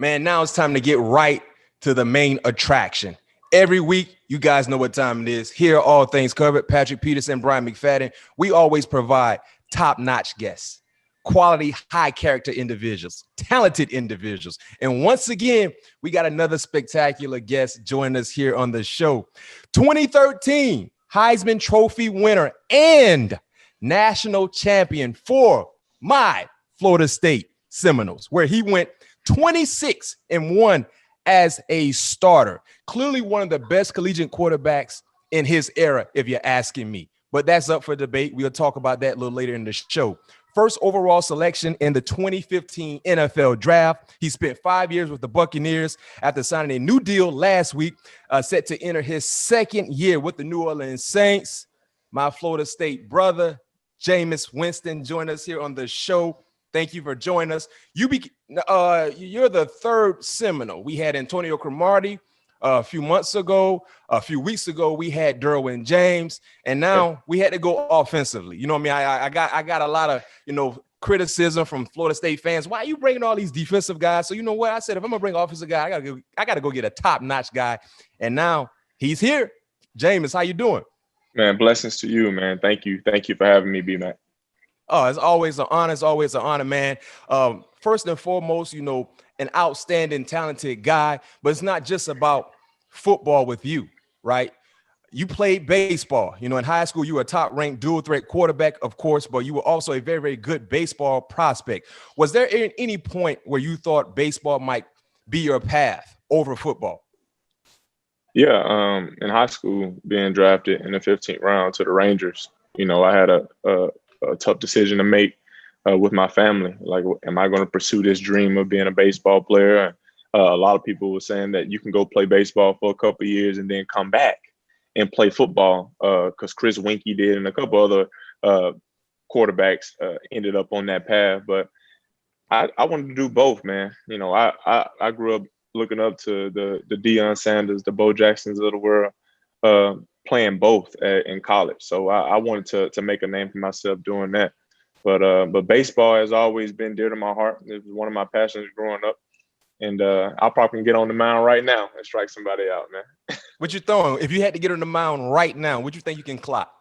Man, now it's time to get right to the main attraction. Every week, you guys know what time it is. Here are all things covered. Patrick Peterson, Bryant McFadden. We always provide top-notch guests, quality, high-character individuals, talented individuals. And once again, we got another spectacular guest joining us here on the show. 2013 Heisman Trophy winner and national champion for my Florida State Seminoles, where he went 26-1 as a starter. Clearly one of the best collegiate quarterbacks in his era, if you're asking me. But that's up for debate. We'll talk about that a little later in the show. First overall selection in the 2015 NFL Draft. He spent 5 years with the Buccaneers after signing a new deal last week, set to enter his second year with the New Orleans Saints. My Florida State brother, Jameis Winston, joined us here on the show. Thank you for joining us. You're the third Seminole. We had Antonio Cromartie a few months ago. A few weeks ago, we had Derwin James, and now we had to go offensively. You know what I mean? I got a lot of criticism from Florida State fans. Why are you bringing all these defensive guys? So you know what? I said, if I'm gonna bring an offensive guy, I gotta go get a top-notch guy. And now he's here. James, how you doing? Man, blessings to you, man. Thank you for having me, B-Mac. Oh, it's always an honor. It's always an honor, man. First and foremost, an outstanding, talented guy, but it's not just about football with you, right? You played baseball. In high school, you were a top-ranked dual-threat quarterback, of course, but you were also a very, very good baseball prospect. Was there any point where you thought baseball might be your path over football? Yeah, in high school, being drafted in the 15th round to the Rangers, I had a tough decision to make with my family. Like, am I going to pursue this dream of being a baseball player? A lot of people were saying that you can go play baseball for a couple of years and then come back and play football, because Chris Winkie did, and a couple other quarterbacks ended up on that path. But I wanted to do both, man. I grew up looking up to the Deion Sanders, the Bo Jacksons of the world, playing both in college. So I wanted to make a name for myself doing that. But baseball has always been dear to my heart. It was one of my passions growing up. And I'll probably get on the mound right now and strike somebody out, man. What you throwing? If you had to get on the mound right now, what you think you can clock?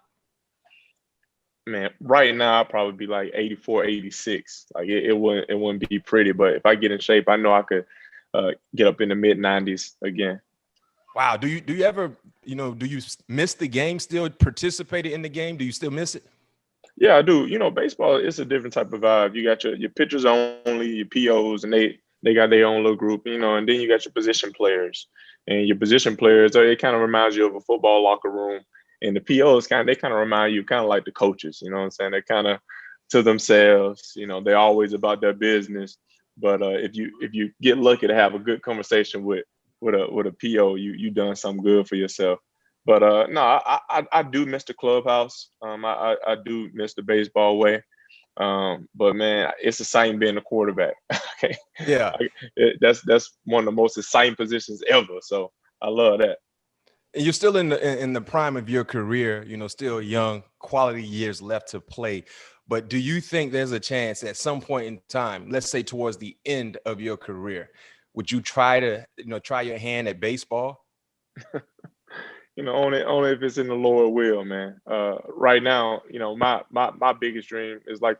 Man, right now I'll probably be like 84, 86. Like it wouldn't be pretty. But if I get in shape, I know I could get up in the mid-90s again. Wow. Do you ever, do you miss the game, still participated in the game? Do you still miss it? Yeah, I do. Baseball is a different type of vibe. You got your pitchers only, your POs, and they got their own little group, and then you got your position players. And your position players, it kind of reminds you of a football locker room. And the POs they kind of remind you kind of like the coaches, you know what I'm saying? They're kind of to themselves, they're always about their business. But if you get lucky to have a good conversation with a PO, you done something good for yourself. But no, I do miss the clubhouse. I do miss the baseball way. But man, it's exciting being a quarterback. Okay. Yeah. That's one of the most exciting positions ever. So I love that. And you're still in the prime of your career, still young, quality years left to play. But do you think there's a chance at some point in time, let's say towards the end of your career, would you try to, try your hand at baseball? Only if it's in the lower will, man. Right now, my biggest dream is like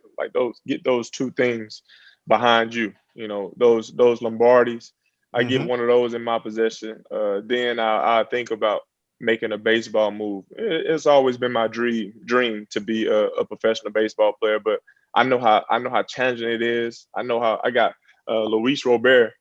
get those two things behind you. Those Lombardis. I get one of those in my possession. Then I think about making a baseball move. It's always been my dream to be a professional baseball player, but I know how challenging it is. I know how I got Luis Robert.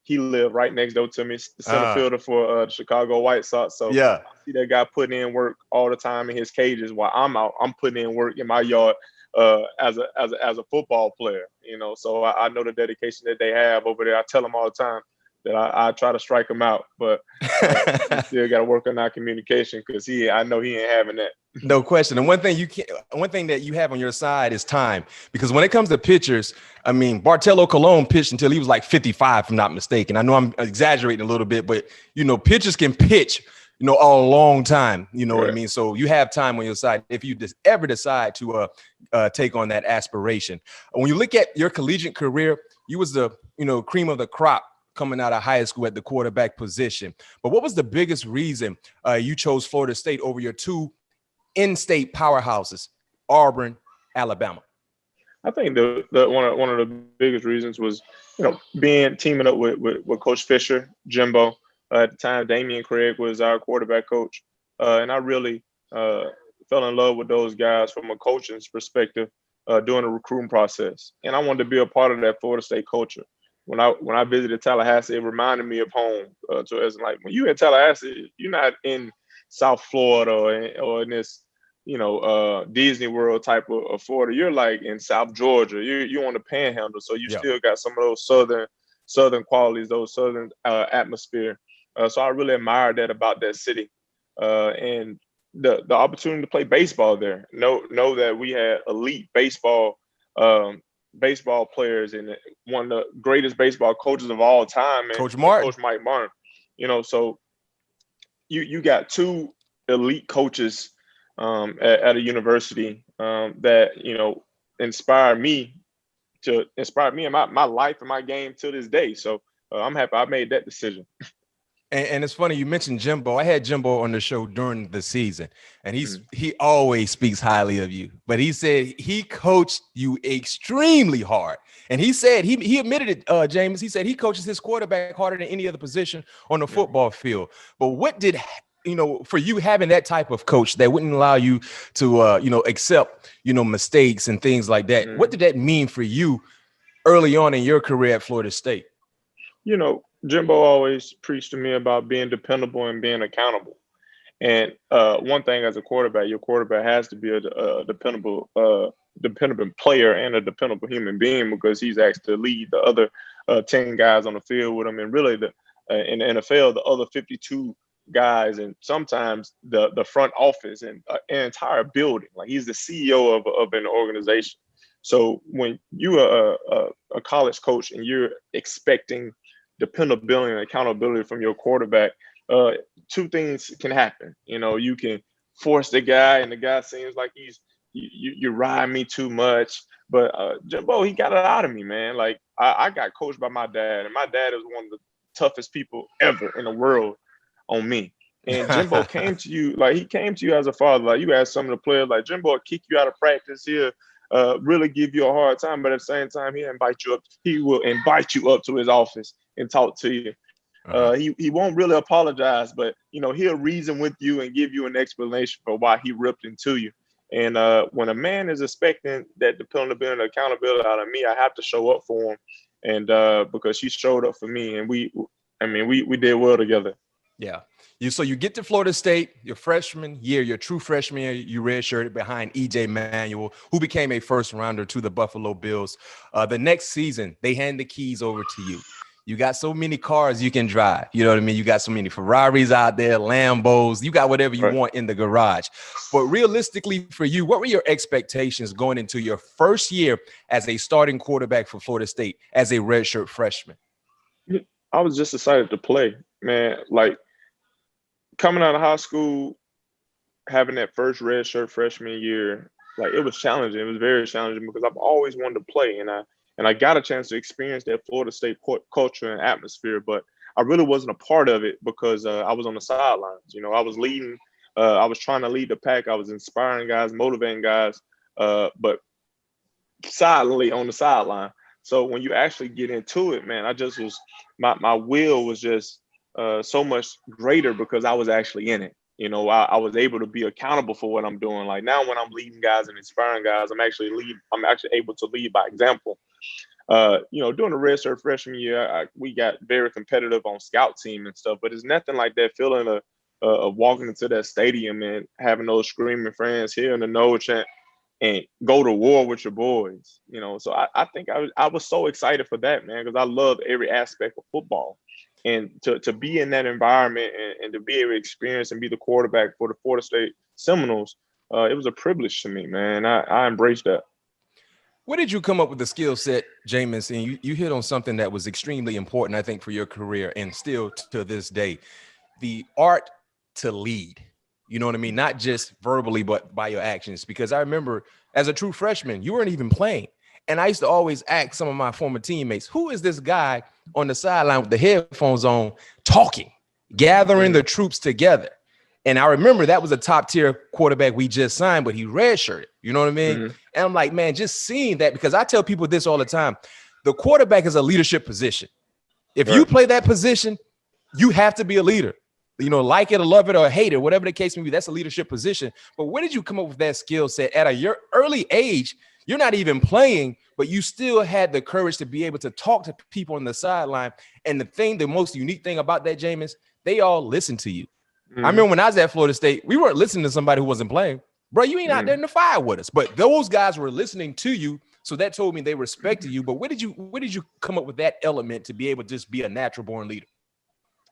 He lived right next door to me, the center fielder for the Chicago White Sox. So yeah, I see that guy putting in work all the time in his cages while I'm out. I'm putting in work in my yard as a football player. So I know the dedication that they have over there. I tell them all the time that I try to strike him out, but we still got to work on our communication because I know he ain't having that. No question. And one thing that you have on your side is time, because when it comes to pitchers, I mean, Bartolo Colon pitched until he was like 55, if I'm not mistaken. I know I'm exaggerating a little bit, but pitchers can pitch, a long time. You know what I mean? So you have time on your side if you ever decide to take on that aspiration. When you look at your collegiate career, you was the cream of the crop coming out of high school at the quarterback position. But what was the biggest reason you chose Florida State over your two in-state powerhouses, Auburn, Alabama? I think the one of the biggest reasons was, teaming up with Coach Fisher, Jimbo. At the time, Damian Craig was our quarterback coach, and I really fell in love with those guys from a coaching's perspective during the recruiting process. And I wanted to be a part of that Florida State culture. When I visited Tallahassee, it reminded me of home. So it's like when you in Tallahassee, you're not in South Florida or in this Disney World type of Florida. You're like in South Georgia. You're on the Panhandle, so you still got some of those southern qualities, those southern atmosphere. So I really admired that about that city, and the opportunity to play baseball there. Know that we had elite baseball players and one of the greatest baseball coaches of all time, and Coach Martin. Coach Mike Martin. So you got two elite coaches at a university that inspired me in my life and my game to this day. So I'm happy I made that decision. And it's funny you mentioned Jimbo. I had Jimbo on the show during the season, and he always speaks highly of you. But he said he coached you extremely hard, and he said he admitted it, Jameis. He said he coaches his quarterback harder than any other position on the football field. But what did for you having that type of coach that wouldn't allow you to accept mistakes and things like that? What did that mean for you early on in your career at Florida State? Jimbo always preached to me about being dependable and being accountable. And one thing as a quarterback, your quarterback has to be a dependable player and a dependable human being, because he's asked to lead the other 10 guys on the field with him. And really, in the NFL, the other 52 guys, and sometimes the front office and an entire building. Like, he's the CEO of an organization. So when you are a college coach and you're expecting dependability and accountability from your quarterback, two things can happen. You can force the guy, and the guy seems like you ride me too much. But Jimbo, he got it out of me, man. Like, I got coached by my dad, and my dad is one of the toughest people ever in the world on me. And Jimbo came to you as a father. Like, you ask some of the players, like, Jimbo will kick you out of practice here, really give you a hard time, but at the same time, he will invite you up to his office and talk to you. He won't really apologize, but he'll reason with you and give you an explanation for why he ripped into you. And when a man is expecting that dependability and accountability out of me, I have to show up for him. And because he showed up for me, and we did well together. Yeah. So you get to Florida State, your freshman year, your true freshman year, you redshirted behind E.J. Manuel, who became a first rounder to the Buffalo Bills. The next season, they hand the keys over to you. You got so many cars you can drive. You know what I mean? You got so many Ferraris out there, Lambos. You got whatever you want in the garage. But realistically for you, what were your expectations going into your first year as a starting quarterback for Florida State as a redshirt freshman? I was just excited to play, man. Like, coming out of high school, having that first redshirt freshman year, like, it was challenging. It was very challenging because I've always wanted to play, and I got a chance to experience that Florida State culture and atmosphere, but I really wasn't a part of it because I was on the sidelines. I was leading. I was trying to lead the pack. I was inspiring guys, motivating guys, but silently on the sideline. So when you actually get into it, man, I just was my will was just so much greater because I was actually in it. I was able to be accountable for what I'm doing. Like, now when I'm leading guys and inspiring guys, I'm actually able to lead by example. During the redshirt freshman year, we got very competitive on scout team and stuff, but it's nothing like that feeling of walking into that stadium and having those screaming fans, hearing the Noles chant, and go to war with your boys. So I think I was so excited for that, man, because I love every aspect of football. And to be in that environment and to be able to experience and be the quarterback for the Florida State Seminoles, it was a privilege to me, man. I embraced that. Where did you come up with the skill set, Jameis? And you hit on something that was extremely important, I think, for your career and still to this day, the art to lead. You know what I mean? Not just verbally, but by your actions. Because I remember as a true freshman, you weren't even playing. And I used to always ask some of my former teammates, who is this guy on the sideline with the headphones on, talking, gathering the troops together. And I remember that was a top tier quarterback we just signed, but he redshirted. You know what I mean? And I'm like, man, just seeing that, because I tell people this all the time. The quarterback is a leadership position. If you play that position, you have to be a leader. You know, like it or love it or hate it, whatever the case may be, that's a leadership position. But where did you come up with that skill set at your early age? You're not even playing, but you still had the courage to be able to talk to people on the sideline. And the most unique thing about that, Jameis, they all listen to you. I remember when I was at Florida State, we weren't listening to somebody who wasn't playing. Bro, you ain't out there in the fire with us. But those guys were listening to you. So that told me they respected you. But where did you come up with that element to be able to just be a natural born leader?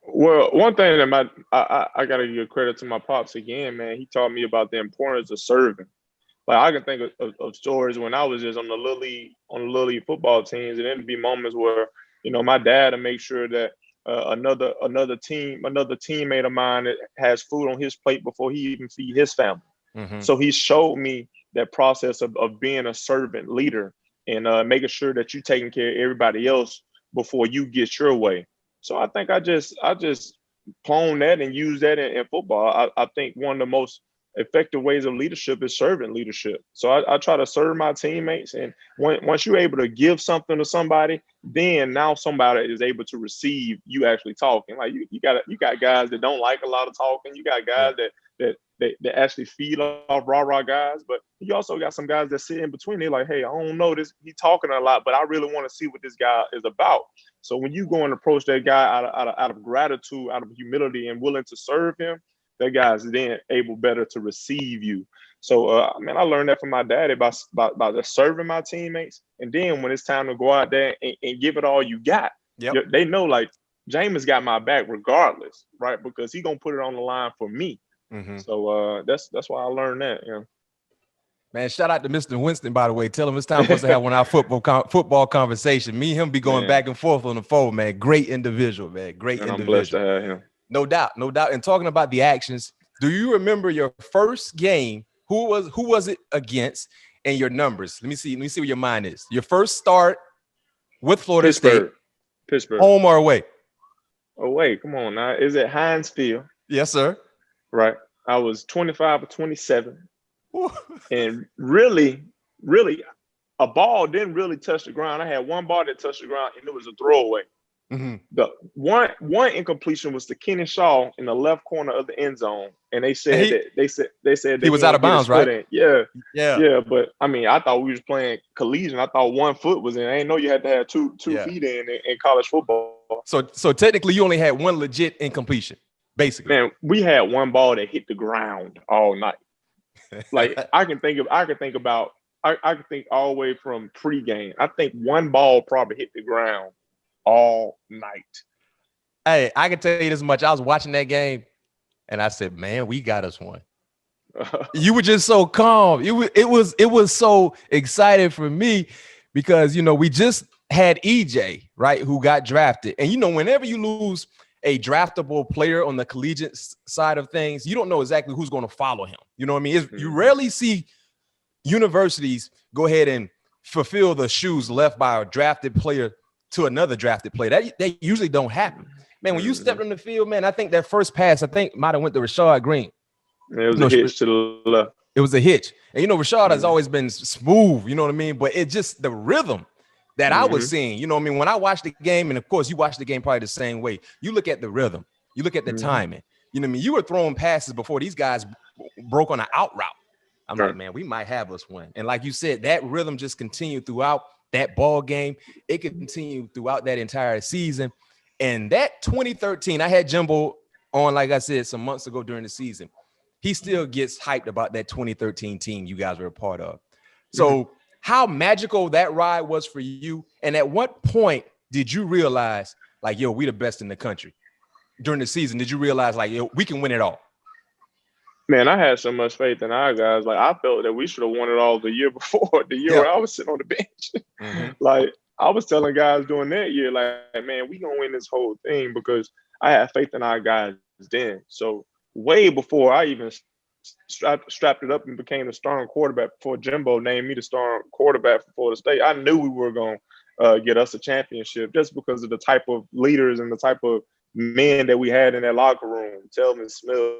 Well, one thing that I gotta give credit to my pops again, man. He taught me about the importance of serving. Like I can think of stories when I was just on the little league football teams, and there'd be moments where, you know, my dad would make sure that another teammate of mine that has food on his plate before he even feed his family. So he showed me that process of being a servant leader and making sure that you're taking care of everybody else before you get your way. So I think I just clone that and use that in football. I think one of the most effective ways of leadership is servant leadership. So I try to serve my teammates, and once you're able to give something to somebody, then now somebody is able to receive you actually talking. Like you got guys that don't like a lot of talking. You got guys that actually feed off rah guys, but you also got some guys that sit in between. They're like, hey, I don't know this. He's talking a lot, but I really want to see what this guy is about. So when you go and approach that guy out of gratitude, out of humility, and willing to serve him, that guy's then able better to receive you. So, I learned that from my daddy by just serving my teammates. And then when it's time to go out there and give it all you got, they know, like, Jameis got my back regardless, right? Because he going to put it on the line for me. So that's why I learned that, you know. Man, shout out to Mr. Winston, by the way. Tell him it's time for us to have one of our football conversation. Me and him be going back and forth on the phone, man. Great individual, man. Great individual. I'm blessed to have him. No doubt. And talking about the actions, do you remember your first game? Who was it against, and your numbers? Let me see where your mind is. Your first start with Florida State. Pittsburgh. Home or away? Away. Come on now. Is it Heinz Field? Yes, sir. Right. I was 25 or 27. And really, a ball didn't really touch the ground. I had one ball that touched the ground, and it was a throwaway. The one incompletion was to Kenny Shaw in the left corner of the end zone, and they said that he was out of bounds, right? Yeah. But I thought we was playing collegiate. I thought 1 foot was in. I didn't know you had to have two feet in college football. So technically, you only had one legit incompletion, basically. Man, we had one ball that hit the ground all night. Like I can think all the way from pregame. I think one ball probably hit the ground all night. Hey, I can tell you this much. I was watching that game, and I said, "Man, we got us one." You were just so calm. It was so exciting for me because we just had EJ, right, who got drafted, and whenever you lose a draftable player on the collegiate side of things, you don't know exactly who's going to follow him. You know what I mean? You rarely see universities go ahead and fulfill the shoes left by a drafted player to another drafted player. That usually don't happen. Man, when you stepped on the field, man, I think that first pass, might have went to Rashad Green. It was a hitch to the left. It was a hitch. And, Rashad has always been smooth, you know what I mean? But it's just the rhythm that I was seeing, you know what I mean? When I watched the game, and of course you watch the game probably the same way, you look at the rhythm, you look at the timing, you know what I mean? You were throwing passes before these guys broke on an out route. I'm like, man, we might have us one. And like you said, that rhythm just continued throughout that ball game. It could continue throughout that entire season. And that 2013, I had Jimbo on, like I said, some months ago during the season. He still gets hyped about that 2013 team you guys were a part of. So how magical that ride was for you. And at what point did you realize, like, we the best in the country? During the season, did you realize, like, we can win it all? Man, I had so much faith in our guys. Like, I felt that we should have won it all the year before, the year where I was sitting on the bench. Like, I was telling guys during that year, like, man, we going to win this whole thing because I had faith in our guys then. So way before I even strapped it up and became the starting quarterback, before Jimbo named me the starting quarterback for Florida State, I knew we were going get us a championship just because of the type of leaders and the type of men that we had in that locker room. Telvin Smith,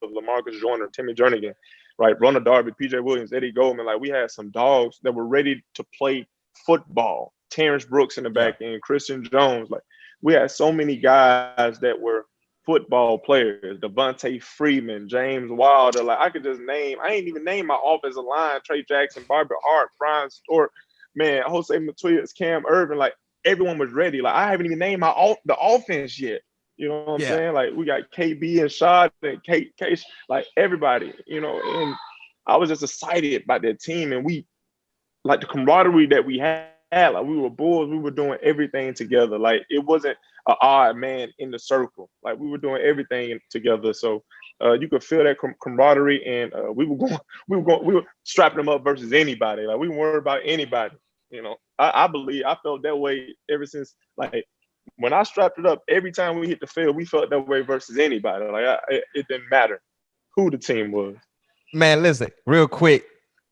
LaMarcus Joyner, Timmy Jernigan, right? Ronald Darby, PJ Williams, Eddie Goldman. Like, we had some dogs that were ready to play football. Terrence Brooks in the back end, Christian Jones. Like, we had so many guys that were football players. Devontae Freeman, James Wilder. Like, I could just name, I ain't even name my offensive line, Trey Jackson, Barbara Hart, Brian Stewart, man, Jose Matias, Cam Irvin. Like, everyone was ready. Like, I haven't even named the offense yet. You know what I'm saying? Like, we got KB and Shad and Case, like everybody, you know, and I was just excited about that team. And we, like, the camaraderie that we had, like, we were Bulls, we were doing everything together. Like, it wasn't an odd man in the circle. Like, we were doing everything together. So you could feel that camaraderie, and we were strapping them up versus anybody. Like, we weren't worried about anybody. You know, I believe I felt that way ever since, like, when I strapped it up, every time we hit the field, we felt that way versus anybody. Like, it didn't matter who the team was. Man, listen, real quick.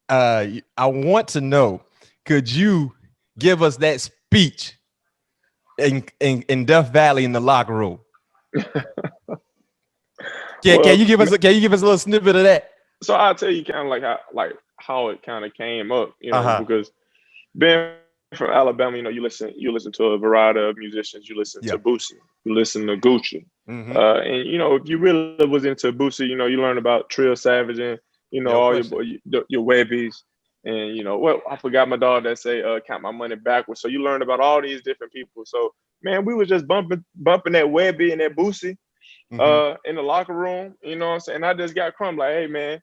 I want to know, could you give us that speech in Death Valley in the locker room? Can you give us a little snippet of that? So I'll tell you kind of how it kind of came up, you know, because being from Alabama, you know, you listen to a variety of musicians. You listen to Boosie, you listen to Gucci, and you know, if you really was into Boosie, you know, you learn about Trill Savage and, you know, all your Webbies, and, you know, well, I forgot my dog that say count my money backwards. So you learn about all these different people. So, man, we was just bumping that Webby and that Boosie in the locker room. You know what I'm saying? I just got crumb like, hey, man,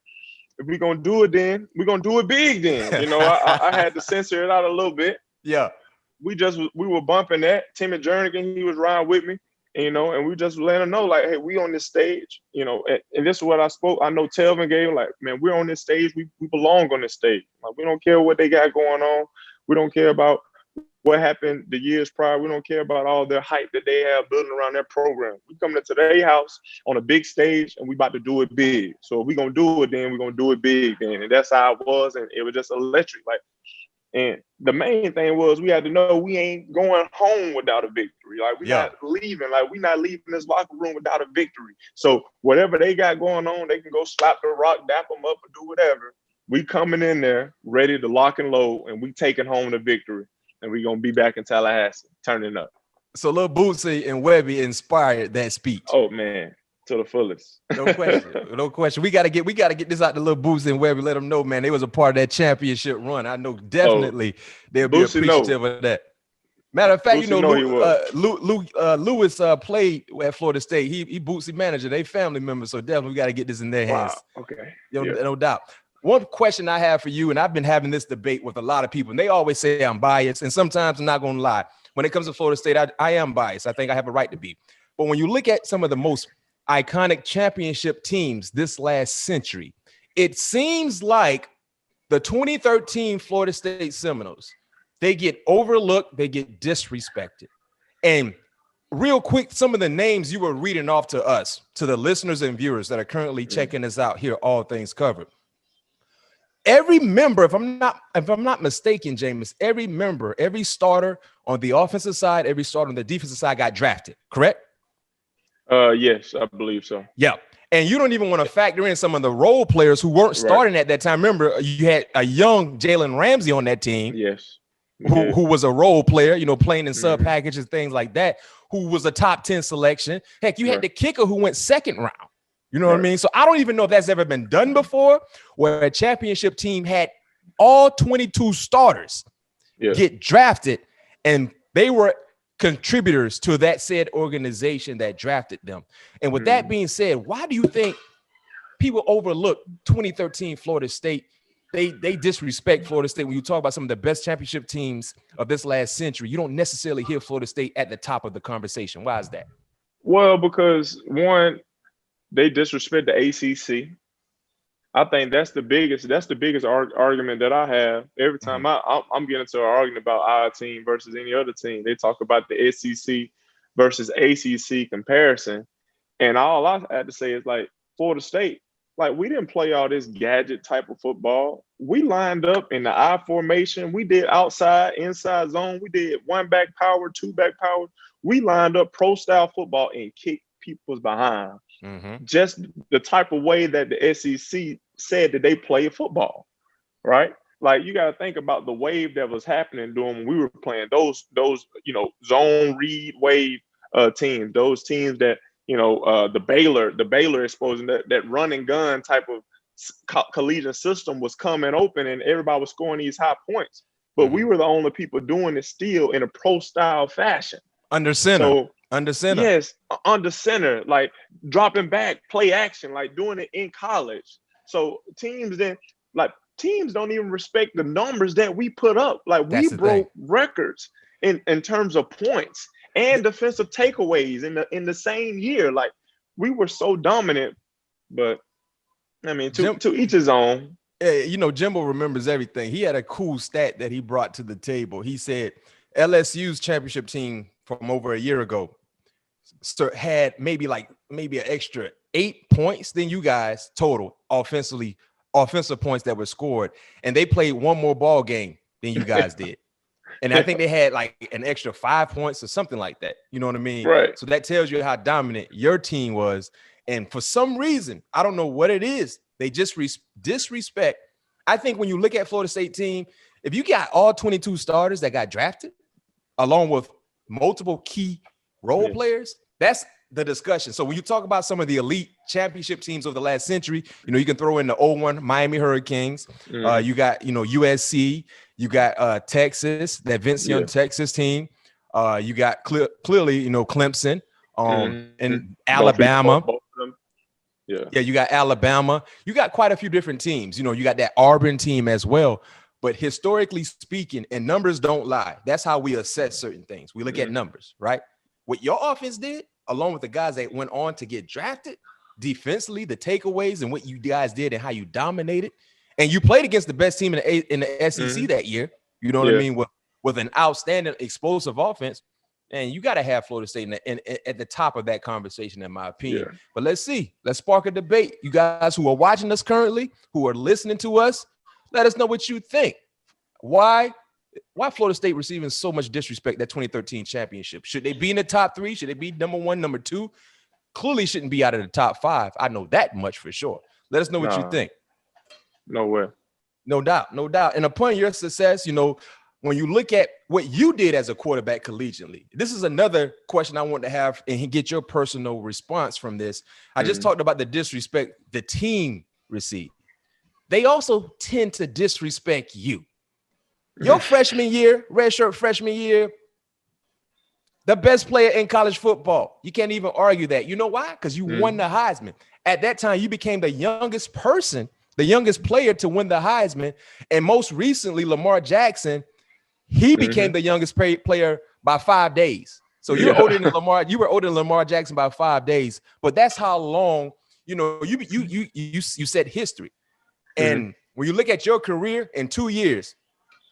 if we're gonna do it, then we're gonna do it big. Then, you know, I had to censor it out a little bit. Yeah, we were bumping that. Timmy Jernigan, he was riding with me, you know, and we just let him know, like, hey, we on this stage, you know, and this is what I spoke. I know Telvin gave, like, man, we're on this stage. We belong on this stage. Like, we don't care what they got going on. We don't care about what happened the years prior. We don't care about all their hype that they have building around their program. We coming to their house on a big stage, and we about to do it big. So if we gonna do it, then we're gonna do it big then. And that's how it was, and it was just electric. Like, and the main thing was we had to know we ain't going home without a victory. Like, we not leaving. Like, we not leaving this locker room without a victory. So whatever they got going on, they can go slap the rock, dap them up, and do whatever. We coming in there ready to lock and load, and we taking home the victory. And we gonna be back in Tallahassee, turning up. So Lil Bootsy and Webby inspired that speech. Oh, man, to the fullest. No question. No question. We gotta get this out to Lil Bootsy and Webby. Let them know, man, they was a part of that championship run. I know definitely they'll be appreciative of that. Matter of fact, Bootsy, you know, Lewis played at Florida State. He Bootsy manager. They family members, so definitely we got to get this in their hands. Okay. No doubt. One question I have for you, and I've been having this debate with a lot of people, and they always say I'm biased, and sometimes I'm not going to lie. When it comes to Florida State, I am biased. I think I have a right to be. But when you look at some of the most iconic championship teams this last century, it seems like the 2013 Florida State Seminoles, they get overlooked, they get disrespected. And real quick, some of the names you were reading off to us, to the listeners and viewers that are currently checking us out here, All Things Covered. Every member, if I'm not mistaken, Jameis, every starter on the offensive side, every starter on the defensive side got drafted, correct? Yes, I believe so. Yeah. And you don't even want to factor in some of the role players who weren't starting at that time. Remember, you had a young Jalen Ramsey on that team. Yes. Who was a role player, you know, playing in sub packages, things like that, who was a top 10 selection. Heck, you had the kicker who went second round. You know what I mean? So I don't even know if that's ever been done before, where a championship team had all 22 starters get drafted, and they were contributors to that said organization that drafted them. And with that being said, why do you think people overlook 2013 Florida State? They disrespect Florida State when you talk about some of the best championship teams of this last century. You don't necessarily hear Florida State at the top of the conversation. Why is that? Well, because one, they disrespect the ACC. I think that's the biggest argument that I have every time I'm getting into an argument about our team versus any other team. They talk about the SEC versus ACC comparison, and all I had to say is, like, Florida State like we didn't play all this gadget type of football. We lined up in the I formation. We did outside, inside zone. We did one back power, two back power. We lined up pro style football and kicked people's behind. Mm-hmm. Just the type of way that the SEC said that they play football, right? Like you got to think about the wave that was happening during when we were playing those zone read wave teams, those teams that the Baylor exposing that run and gun type of collegiate system was coming open and everybody was scoring these high points. But we were the only people doing it still in a pro style fashion. Under center. So under center. Yes, under center, like dropping back, play action, like doing it in college. So teams don't even respect the numbers that we put up. Like we broke records in terms of points and defensive takeaways in the same year. Like we were so dominant, but I mean, to each his own. Jimbo remembers everything. He had a cool stat that he brought to the table. He said LSU's championship team from over a year ago had maybe an extra 8 points than you guys total offensive points that were scored, and they played one more ball game than you guys did. And I think they had like an extra 5 points or something like that. You know what I mean? Right. So that tells you how dominant your team was. And for some reason, I don't know what it is, they just disrespect. I think when you look at Florida State team, if you got all 22 starters that got drafted, along with multiple key role players, that's the discussion. So when you talk about some of the elite championship teams of the last century, you can throw in the 01 Miami Hurricanes. You got, USC, you got Texas, that Vince Young Texas team. You got clearly, Clemson, and Alabama. Yeah, you got Alabama. You got quite a few different teams. You got that Auburn team as well. But historically speaking, and numbers don't lie, that's how we assess certain things. We look at numbers, right? What your offense did, along with the guys that went on to get drafted, defensively, the takeaways and what you guys did and how you dominated. And you played against the best team in the SEC that year. You know what I mean? With an outstanding explosive offense. And you got to have Florida State at the top of that conversation, in my opinion. Yeah. But let's see. Let's spark a debate. You guys who are watching us currently, who are listening to us, let us know what you think. Why Florida State receiving so much disrespect that 2013 championship? Should they be in the top 3? Should they be number 1, number 2? Clearly shouldn't be out of the top 5. I know that much for sure. Let us know what you think. No way. No doubt. And upon your success, when you look at what you did as a quarterback collegiately, this is another question I want to have and get your personal response from this. I just talked about the disrespect the team received. They also tend to disrespect you. Your freshman year, redshirt freshman year, the best player in college football. You can't even argue that. You know why? Because you won the Heisman. At that time, you became the youngest player to win the Heisman. And most recently, Lamar Jackson, he became the youngest player by 5 days. So you're older than Lamar. You were older than Lamar Jackson by 5 days. But that's how long, you set history. And when you look at your career in 2 years,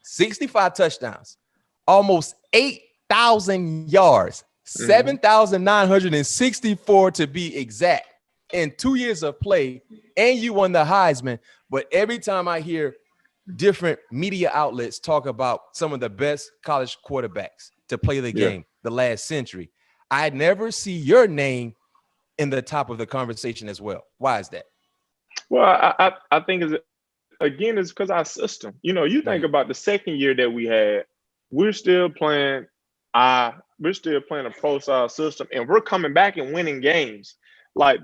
65 touchdowns, almost 8,000 yards, 7,964 to be exact, in 2 years of play, and you won the Heisman. But every time I hear different media outlets talk about some of the best college quarterbacks to play the game the last century, I never see your name in the top of the conversation as well. Why is that? Well, I think it's because our system. You think about the second year that we had, we're still playing a pro style system, and we're coming back and winning games. Like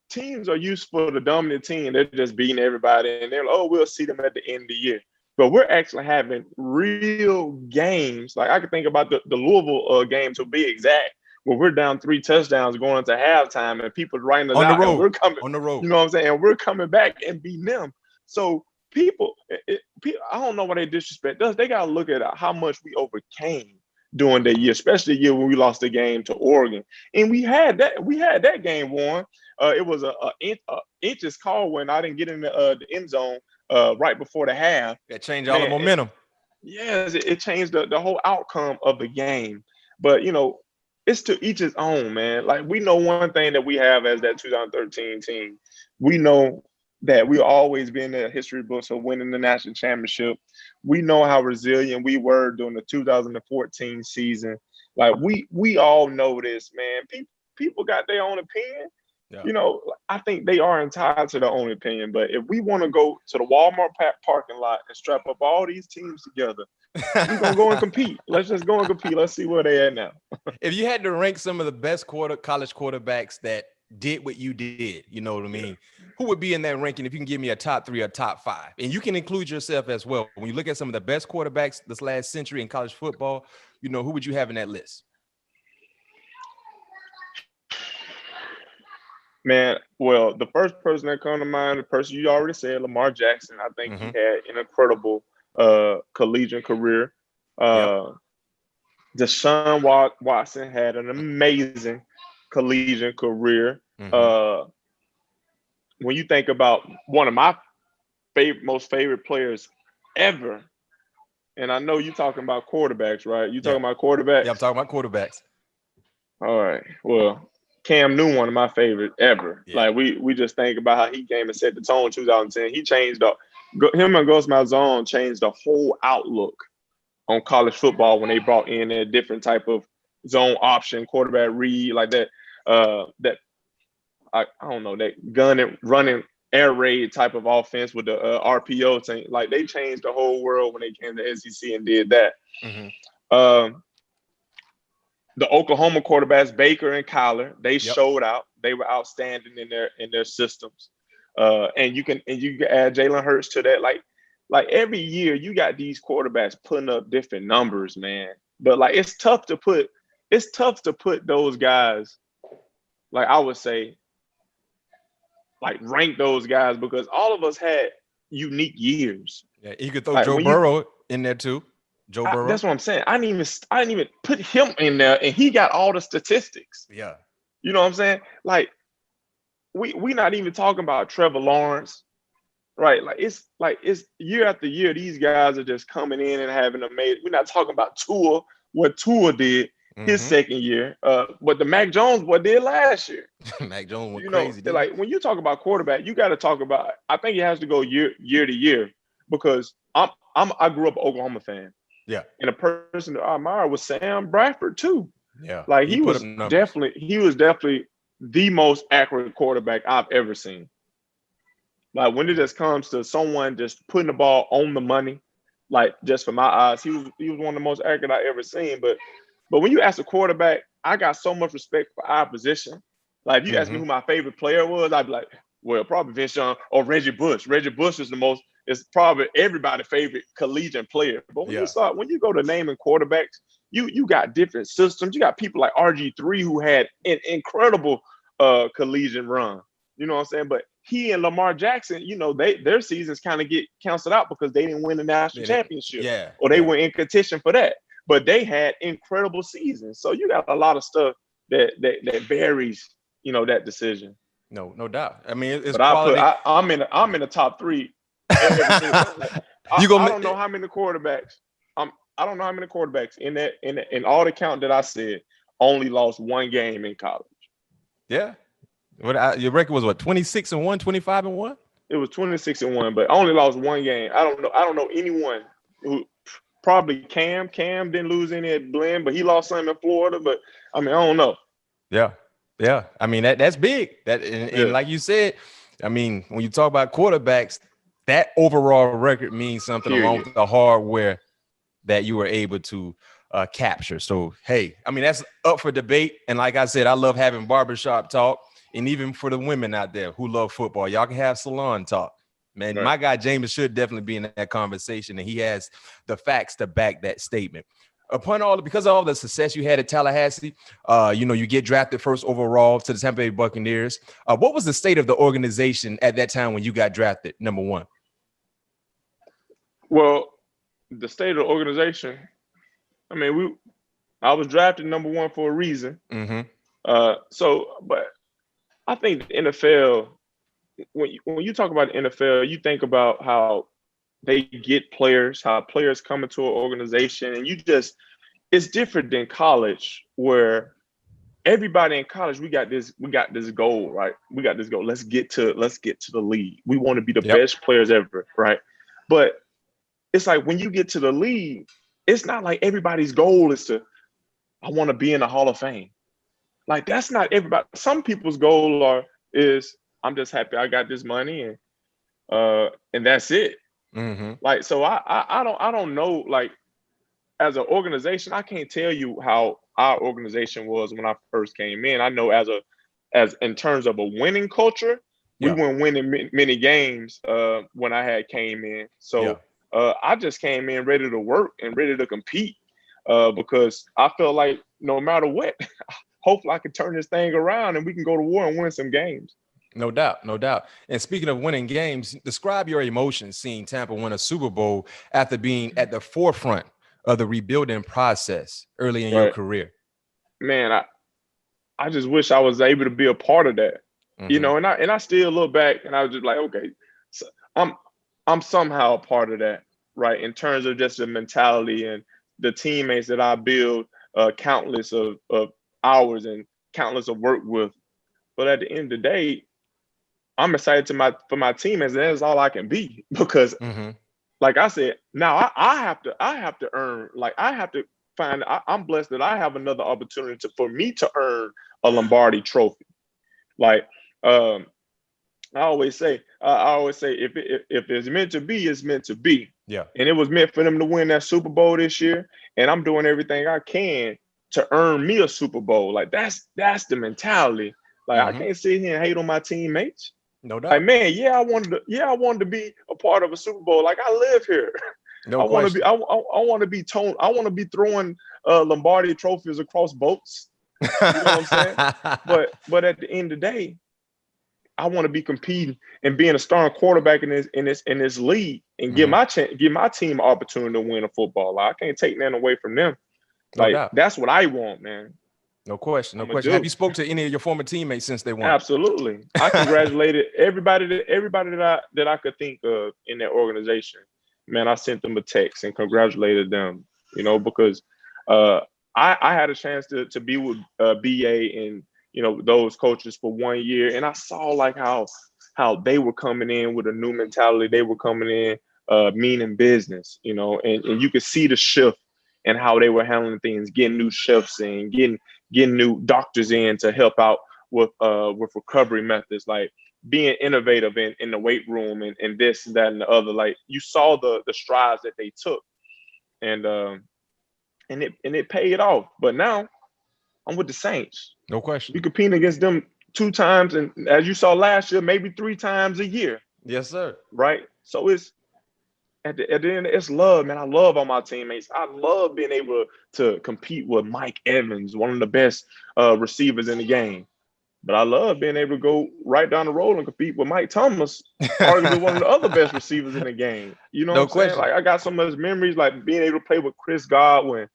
teams are used for the dominant team. They're just beating everybody, and they're like, we'll see them at the end of the year. But we're actually having real games. Like I can think about the Louisville game, to be exact, where we're down 3 touchdowns going into halftime, and people writing us out. And we're coming on the road. You know what I'm saying? And we're coming back and beating them. So people, I don't know why they disrespect us. They got to look at how much we overcame during that year, especially the year when we lost the game to Oregon. And we had that game won. It was a inches call when I didn't get in the end zone right before the half. That changed all the momentum. Yes, it changed the whole outcome of the game. But it's to each his own, man. Like, we know one thing that we have as that 2013 team. We know that we always been in the history books of winning the national championship. We know how resilient we were during the 2014 season. Like, we all know this, man. People got their own opinion. Yeah. You know, I think they are entitled to their own opinion. But if we want to go to the Walmart parking lot and strap up all these teams together, we're gonna go and compete. Let's just go and compete. Let's see where they at now. If you had to rank some of the best college quarterbacks that did what you did, you know what I mean? Yeah. Who would be in that ranking if you can give me a top 3 or top 5? And you can include yourself as well. When you look at some of the best quarterbacks this last century in college football, you know, who would you have in that list? Man, well, the first person that comes to mind, the person you already said, Lamar Jackson. I think he had an incredible collegiate career. Deshaun Watson had an amazing collegiate career. When you think about one of my most favorite players ever, and I know you're talking about quarterbacks, right? You talking about quarterbacks? Yeah, I'm talking about quarterbacks. All right. Well, Cam Newton, one of my favorite ever. Yeah. Like, we just think about how he came and set the tone in 2010. He changed him and Gus Malzahn changed the whole outlook on college football when they brought in a different type of zone option, quarterback read, like that. I don't know, that gun and running air raid type of offense with the RPO thing. Like, they changed the whole world when they came to SEC and did that. The Oklahoma quarterbacks, Baker and Kyler, they showed out. They were outstanding in their systems. And you can add Jalen Hurts to that. Like every year, you got these quarterbacks putting up different numbers, man. But like, it's tough to put those guys, like, I would say, like, rank those guys, because all of us had unique years. Yeah, you could throw Joe Burrow in there too. Joe Burrow. That's what I'm saying. I didn't even put him in there, and he got all the statistics. Yeah. You know what I'm saying? Like, we not even talking about Trevor Lawrence, right? Like, it's year after year, these guys are just coming in and having amazing. We're not talking about Tua, what Tua did his second year, but the Mac Jones what did last year. Mac Jones went crazy. Like, when you talk about quarterback, you got to talk about. I think it has to go year to year, because I grew up an Oklahoma fan. Yeah. And a person that I admire was Sam Bradford too. Yeah. Like, he was definitely the most accurate quarterback I've ever seen. Like, when it just comes to someone just putting the ball on the money, like, just for my eyes, he was one of the most accurate I ever seen. But when you ask a quarterback, I got so much respect for our position. Like, if you ask me who my favorite player was, I'd be like, well, probably Vince Young or Reggie Bush. Reggie Bush is probably everybody's favorite collegiate player. But when you go to naming quarterbacks, you got different systems. You got people like RG3 who had an incredible collegiate run. You know what I'm saying? But he and Lamar Jackson, you know, their seasons kind of get canceled out because they didn't win the national championship. Or they were in contention for that. But they had incredible seasons. So you got a lot of stuff that varies, you know, that decision. No doubt. I mean, it's but quality. I'm in the top 3. I don't know how many quarterbacks. I don't know how many quarterbacks in all the count that I said only lost one game in college. Yeah. Your record was what, 26-1, 25-1? It was 26-1, but only lost one game. I don't know anyone who. Probably Cam. Cam didn't lose any at Glenn, but he lost some in Florida. But I mean, I don't know. Yeah. I mean, that's big. And like you said, I mean, when you talk about quarterbacks, that overall record means something along with the hardware that you were able to capture. So, hey, I mean, that's up for debate. And like I said, I love having barbershop talk. And even for the women out there who love football, y'all can have salon talk. Man, my guy Jameis should definitely be in that conversation, and he has the facts to back that statement. Because of all the success you had at Tallahassee, you get drafted first overall to the Tampa Bay Buccaneers. What was the state of the organization at that time when you got drafted, number one? Well, the state of the organization, I mean, I was drafted number one for a reason. But I think the NFL, when you talk about the NFL, you think about how they get players, how players come into an organization, and it's different than college where everybody in college, we got this goal, right? We got this goal. Let's get to the league. We want to be the best players ever, right? But it's like when you get to the league, it's not like everybody's goal is I want to be in the Hall of Fame. Like that's not everybody. Some people's goal is I'm just happy I got this money and that's it. Mm-hmm. Like so I don't know, like as an organization, I can't tell you how our organization was when I first came in. I know as in terms of a winning culture, we weren't winning many games when I had came in. So I just came in ready to work and ready to compete because I felt like no matter what, hopefully I can turn this thing around and we can go to war and win some games. No doubt, no doubt. And speaking of winning games, describe your emotions seeing Tampa win a Super Bowl after being at the forefront of the rebuilding process early in your career. Man, I just wish I was able to be a part of that. Mm-hmm. You know, and I still look back and I was just like, okay, so I'm somehow a part of that, right? In terms of just the mentality and the teammates that I build countless of hours and countless of work with. But at the end of the day, I'm excited for my teammates, and that's all I can be because, like I said, now I have to earn. Like I have to find. I'm blessed that I have another opportunity for me to earn a Lombardi Trophy. Like I always say, if it's meant to be, it's meant to be. Yeah. And it was meant for them to win that Super Bowl this year, and I'm doing everything I can to earn me a Super Bowl. Like that's the mentality. Like I can't sit here and hate on my teammates. No doubt. Like man, I wanted to be a part of a Super Bowl. Like I live here. No question. I want to be throwing Lombardi trophies across boats. You know what I'm saying? But at the end of the day, I want to be competing and being a starting quarterback in this league and give my team an opportunity to win a football. Like, I can't take that away from them. Like that's what I want, man. No question. No question. Have you spoke to any of your former teammates since they won? Absolutely. I congratulated everybody that I could think of in that organization. Man, I sent them a text and congratulated them, you know, because I had a chance to be with BA and, you know, those coaches for 1 year. And I saw like how they were coming in with a new mentality. They were coming in meaning business, you know, and you could see the shift and how they were handling things, getting new chefs in, getting new doctors in to help out with recovery methods, like being innovative in the weight room and this and that and the other. Like you saw the strides that they took, and it paid off. But now I'm with the Saints. No question. You compete against them 2 times, and as you saw last year, maybe 3 times a year. Yes, sir. Right. So it's at the end, it's love, man. I love all my teammates. I love being able to compete with Mike Evans, one of the best receivers in the game. But I love being able to go right down the road and compete with Mike Thomas, arguably one of the other best receivers in the game. You know what I'm saying? Like I got some of those memories, like being able to play with Chris Godwin,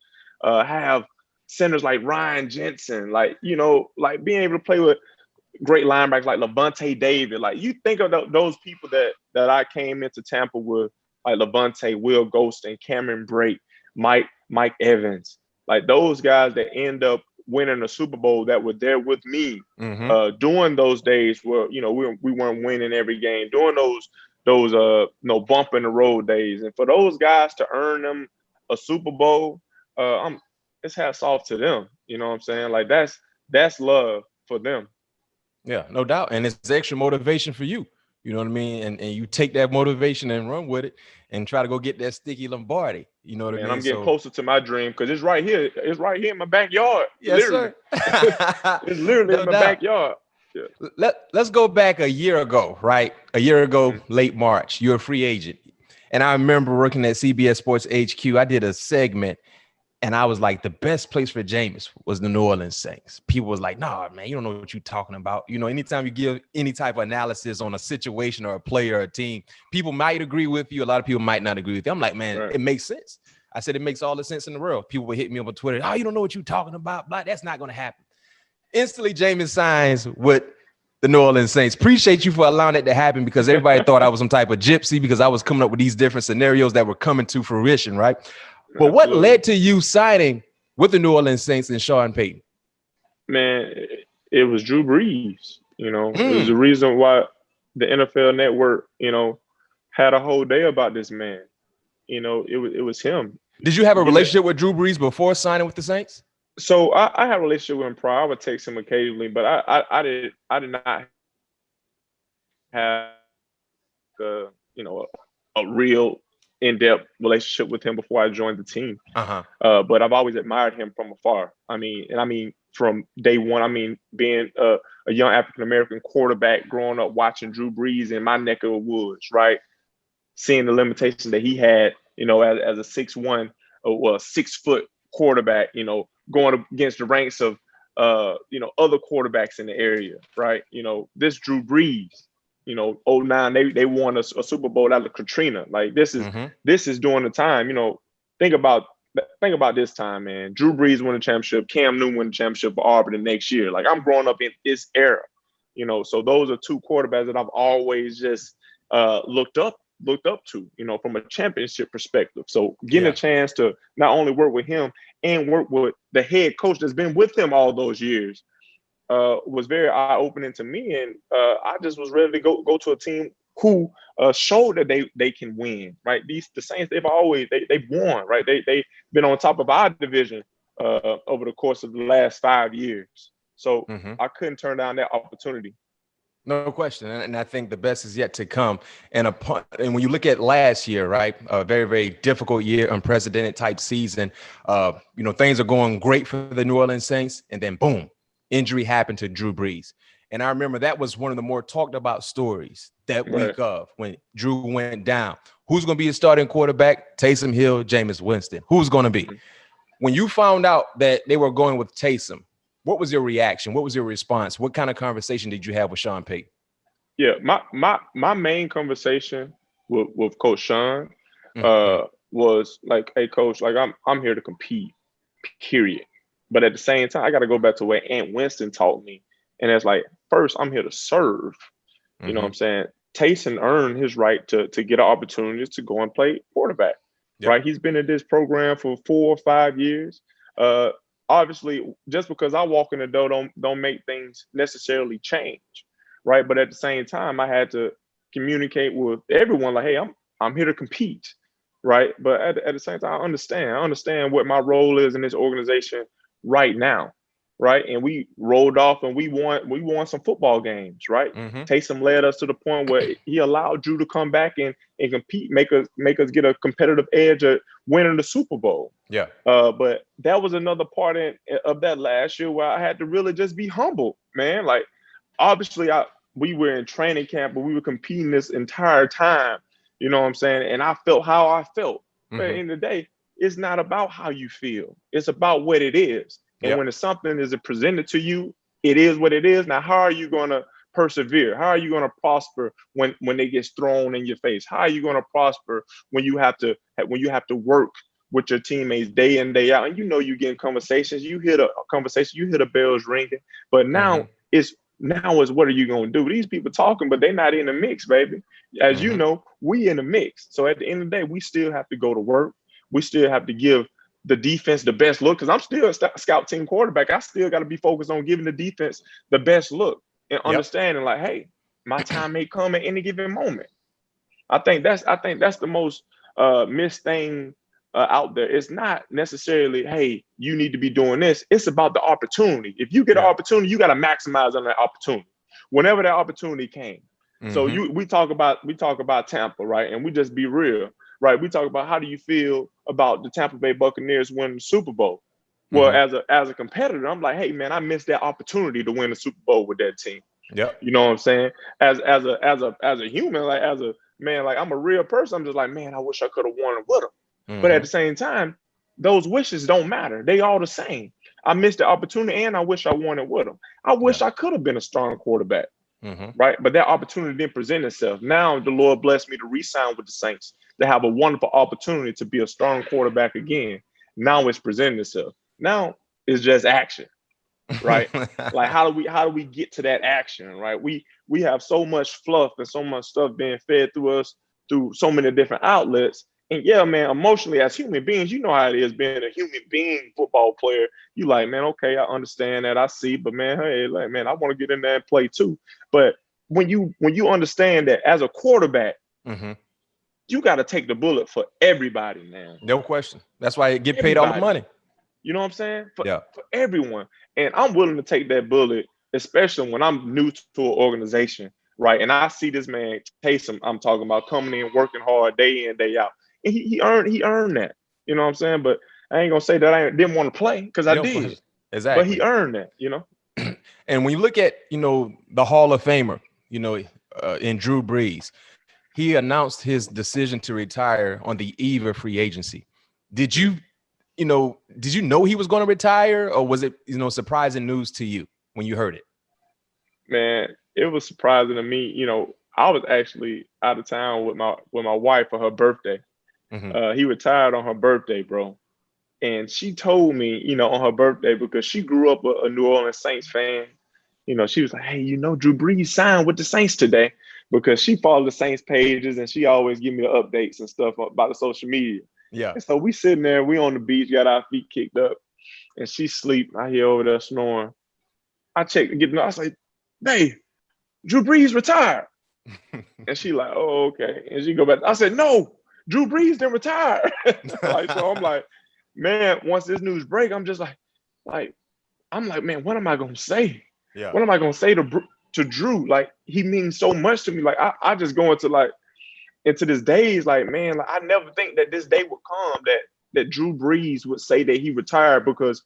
have centers like Ryan Jensen, like, you know, like being able to play with great linebackers like Levante David. Like you think of those people that I came into Tampa with, like Levante, Will Golston, Cameron Brake, Mike Evans, like those guys that end up winning a Super Bowl that were there with me during those days where, you know, we weren't winning every game, during those bump in the road days. And for those guys to earn them a Super Bowl, it's hats off to them. You know what I'm saying? Like that's love for them. Yeah, no doubt. And it's extra motivation for you. You know what I mean? And you take that motivation and run with it and try to go get that sticky Lombardi. You know what I mean? I'm getting closer to my dream because it's right here. It's right here in my backyard. Yes, literally. Sir. It's literally in my backyard. Yeah. Let's go back a year ago, right? A year ago, late March, you're a free agent. And I remember working at CBS Sports HQ. I did a segment. And I was like, the best place for Jameis was the New Orleans Saints. People was like, nah, man, you don't know what you're talking about. You know, anytime you give any type of analysis on a situation or a player or a team, people might agree with you. A lot of people might not agree with you. I'm like, man, It makes sense. I said, it makes all the sense in the world. People would hit me up on Twitter. Oh, you don't know what you're talking about. Blah, that's not going to happen. Instantly, Jameis signs with the New Orleans Saints. Appreciate you for allowing that to happen because everybody thought I was some type of gypsy because I was coming up with these different scenarios that were coming to fruition, right? But what led to you signing with the New Orleans Saints and Sean Payton? Man, it was Drew Brees. It was the Mm. reason why the NFL Network, had a whole day about this man. It was him. Did you have a Give me, relationship with Drew Brees before signing with the Saints? so I had a relationship with him prior. I would text him occasionally, but I did not have a real in-depth relationship with him before I joined the team. Uh-huh. But I've always admired him from afar. I mean from day one. I mean, being a young African American quarterback, growing up watching Drew Brees in my neck of the woods, right? Seeing the limitations that he had, as a 6'1", or 6 foot quarterback, going against the ranks of other quarterbacks in the area, right? This Drew Brees, '09, they won a Super Bowl out of Katrina. Like Mm-hmm. this is during the time, think about this time, man. Drew Brees won the championship, Cam Newton won the championship for Auburn the next year. Like, I'm growing up in this era, so those are two quarterbacks that I've always just looked up to, from a championship perspective. So getting a chance to not only work with him and work with the head coach that's been with him all those years was very eye-opening to me. And I just was ready to go to a team who showed that they can win, right? The Saints, they've won, right? They've been on top of our division over the course of the last 5 years. So I couldn't turn down that opportunity. No question. And I think the best is yet to come. And when you look at last year, right, a very, very difficult year, unprecedented type season, things are going great for the New Orleans Saints. And then, boom, injury happened to Drew Brees. And I remember that was one of the more talked about stories that week of when Drew went down. Who's going to be a starting quarterback? Taysom Hill, Jameis Winston. Who's going to be? When you found out that they were going with Taysom, what was your reaction? What was your response? What kind of conversation did you have with Sean Payton? Yeah, my main conversation with Coach Sean was like, "Hey, Coach, like I'm here to compete, period. But at the same time, I got to go back to what Aunt Winston taught me, and it's like, first, I'm here to serve. You know what I'm saying? Taysom earned his right to get an opportunity to go and play quarterback. Right? He's been in this program for 4 or 5 years. Obviously, just because I walk in the door don't make things necessarily change, right? But at the same time, I had to communicate with everyone like, hey, I'm here to compete, right? But at the same time, I understand what my role is in this organization right now, right? And we rolled off and we won some football games, right? Taysom led us to the point where he allowed Drew to come back and compete, make us get a competitive edge at winning the Super Bowl. Yeah. But that was another part of that last year where I had to really just be humble, man. Like, obviously we were in training camp, but we were competing this entire time. You know what I'm saying? And I felt how I felt. But at the end of the day, it's not about how you feel. It's about what it is. And when something is presented to you, it is what it is. Now, how are you going to persevere? How are you going to prosper when they get thrown in your face? How are you going to prosper when you have to work with your teammates day in, day out? And you get in conversations, you hear the bells ringing. But now is what are you going to do? These people talking, but they're not in the mix, baby. As you know, we in the mix. So at the end of the day, we still have to go to work. We still have to give the defense the best look, because I'm still a scout team quarterback. I still got to be focused on giving the defense the best look and understanding, like, hey, my time may come at any given moment. I think that's the most missed thing out there. It's not necessarily, hey, you need to be doing this. It's about the opportunity. If you get an opportunity, you got to maximize on that opportunity whenever that opportunity came. So we talk about Tampa, right? And we just be real, right? We talk about, how do you feel about the Tampa Bay Buccaneers winning the Super Bowl? Well, as a competitor, I'm like, hey, man, I missed that opportunity to win the Super Bowl with that team. Yeah. You know what I'm saying? As a human, like, as a man, like, I'm a real person. I'm just like, man, I wish I could have won with them. But at the same time, those wishes don't matter. They all the same. I missed the opportunity, and I wish I won it with them. I wish I could have been a strong quarterback. Right. But that opportunity didn't present itself. Now the Lord blessed me to re-sign with the Saints, to have a wonderful opportunity to be a strong quarterback again. Now it's presenting itself. Now it's just action. Right. Like, how do we get to that action? Right. We have so much fluff and so much stuff being fed through us through so many different outlets. And yeah, man, emotionally as human beings, you know how it is being a human being football player. You like, man, okay, I understand that, I see, but man, hey, like, man, I want to get in there and play too. But when you understand that as a quarterback, Mm-hmm. you got to take the bullet for everybody, man. No question. That's why you get paid all the Everybody. money. You know what I'm saying? Yeah. For everyone. And I'm willing to take that bullet, especially when I'm new to an organization, right? And I see this man, Taysom, I'm talking about, coming in, working hard day in, day out. And he earned that. You know what I'm saying? But I ain't gonna say that I didn't want to play, because I No did. question. But he Exactly. earned that, And when you look at, the Hall of Famer, in Drew Brees, he announced his decision to retire on the eve of free agency. Did you know he was going to retire, or was it, surprising news to you when you heard it? Man, it was surprising to me. I was actually out of town with my wife for her birthday. Mm-hmm. He retired on her birthday, bro. And she told me, on her birthday, because she grew up a New Orleans Saints fan. She was like, hey, Drew Brees signed with the Saints today, because she followed the Saints pages and she always give me the updates and stuff about the social media. Yeah. And so we sitting there, we on the beach, got our feet kicked up, and she sleep. I hear over there snoring. I checked to get, I was like, babe, Drew Brees retired. And she like, oh, okay. And she go back. I said, no, Drew Brees didn't retire. So I'm like, man, once this news break, I'm just I'm like, man, what am I gonna say? Yeah. What am I gonna say to Drew? Like, he means so much to me. Like, I just go into this days, like, man, like, I never think that this day would come that Drew Brees would say that he retired, because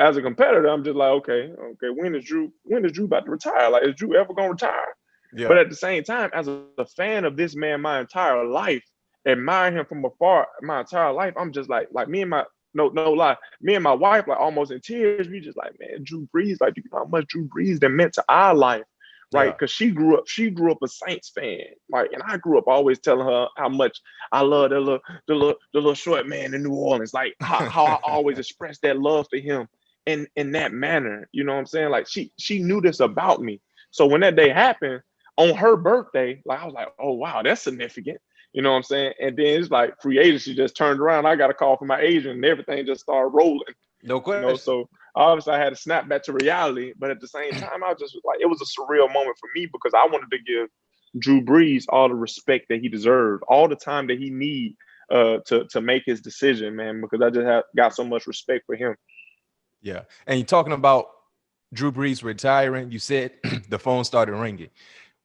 as a competitor, I'm just like, okay, when is Drew about to retire? Like, is Drew ever gonna retire? But Yeah. at the same time, as a fan of this man my entire life, admiring him from afar my entire life, I'm just like me and my no lie, me and my wife, like, almost in tears. We just like, man, Drew Brees, like, you know how much Drew Brees that meant to our life, right? Yeah. Because she grew up a Saints fan, right? And I grew up always telling her how much I love the little short man in New Orleans, like how I always expressed that love for him in that manner. You know what I'm saying? Like, she knew this about me. So when that day happened on her birthday, like, I was like, oh wow, that's significant. You know what I'm saying? And then it's like free agency just turned around. I got a call from my agent and everything just started rolling. No question. So obviously I had to snap back to reality. But at the same time, I just was like, it was a surreal moment for me, because I wanted to give Drew Brees all the respect that he deserved, all the time that he need to make his decision, man, because I just got so much respect for him. Yeah. And you're talking about Drew Brees retiring. You said the phone started ringing.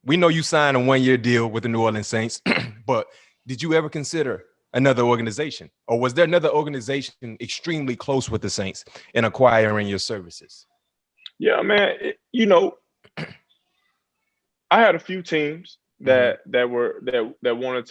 We know you signed a 1-year deal with the New Orleans Saints, but did you ever consider another organization, or was there another organization extremely close with the Saints in acquiring your services? Yeah, man. I had a few teams that wanted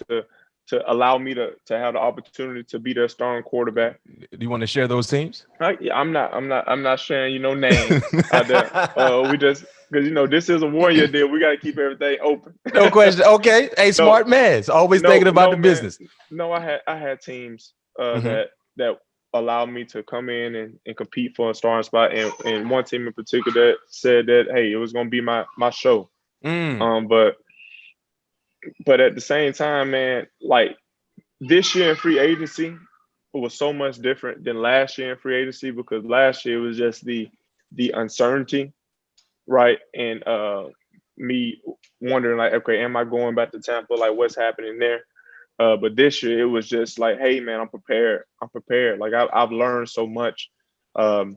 to allow me to have the opportunity to be their starting quarterback. Do you want to share those teams? I'm not sharing names out there. We just, because this is a 1-year deal. We got to keep everything open. No question. Okay. Hey, smart man. Always thinking about the man. business. No, I had teams Mm-hmm. that allowed me to come in and compete for a starting spot, and one team in particular that said that, hey, it was gonna be my show. But at the same time, man, like, this year in free agency was so much different than last year in free agency, because last year was just the uncertainty, right? And me wondering, like, okay, am I going back to Tampa? Like, what's happening there? But this year it was just like, hey, man, I'm prepared. Like, I've learned so much over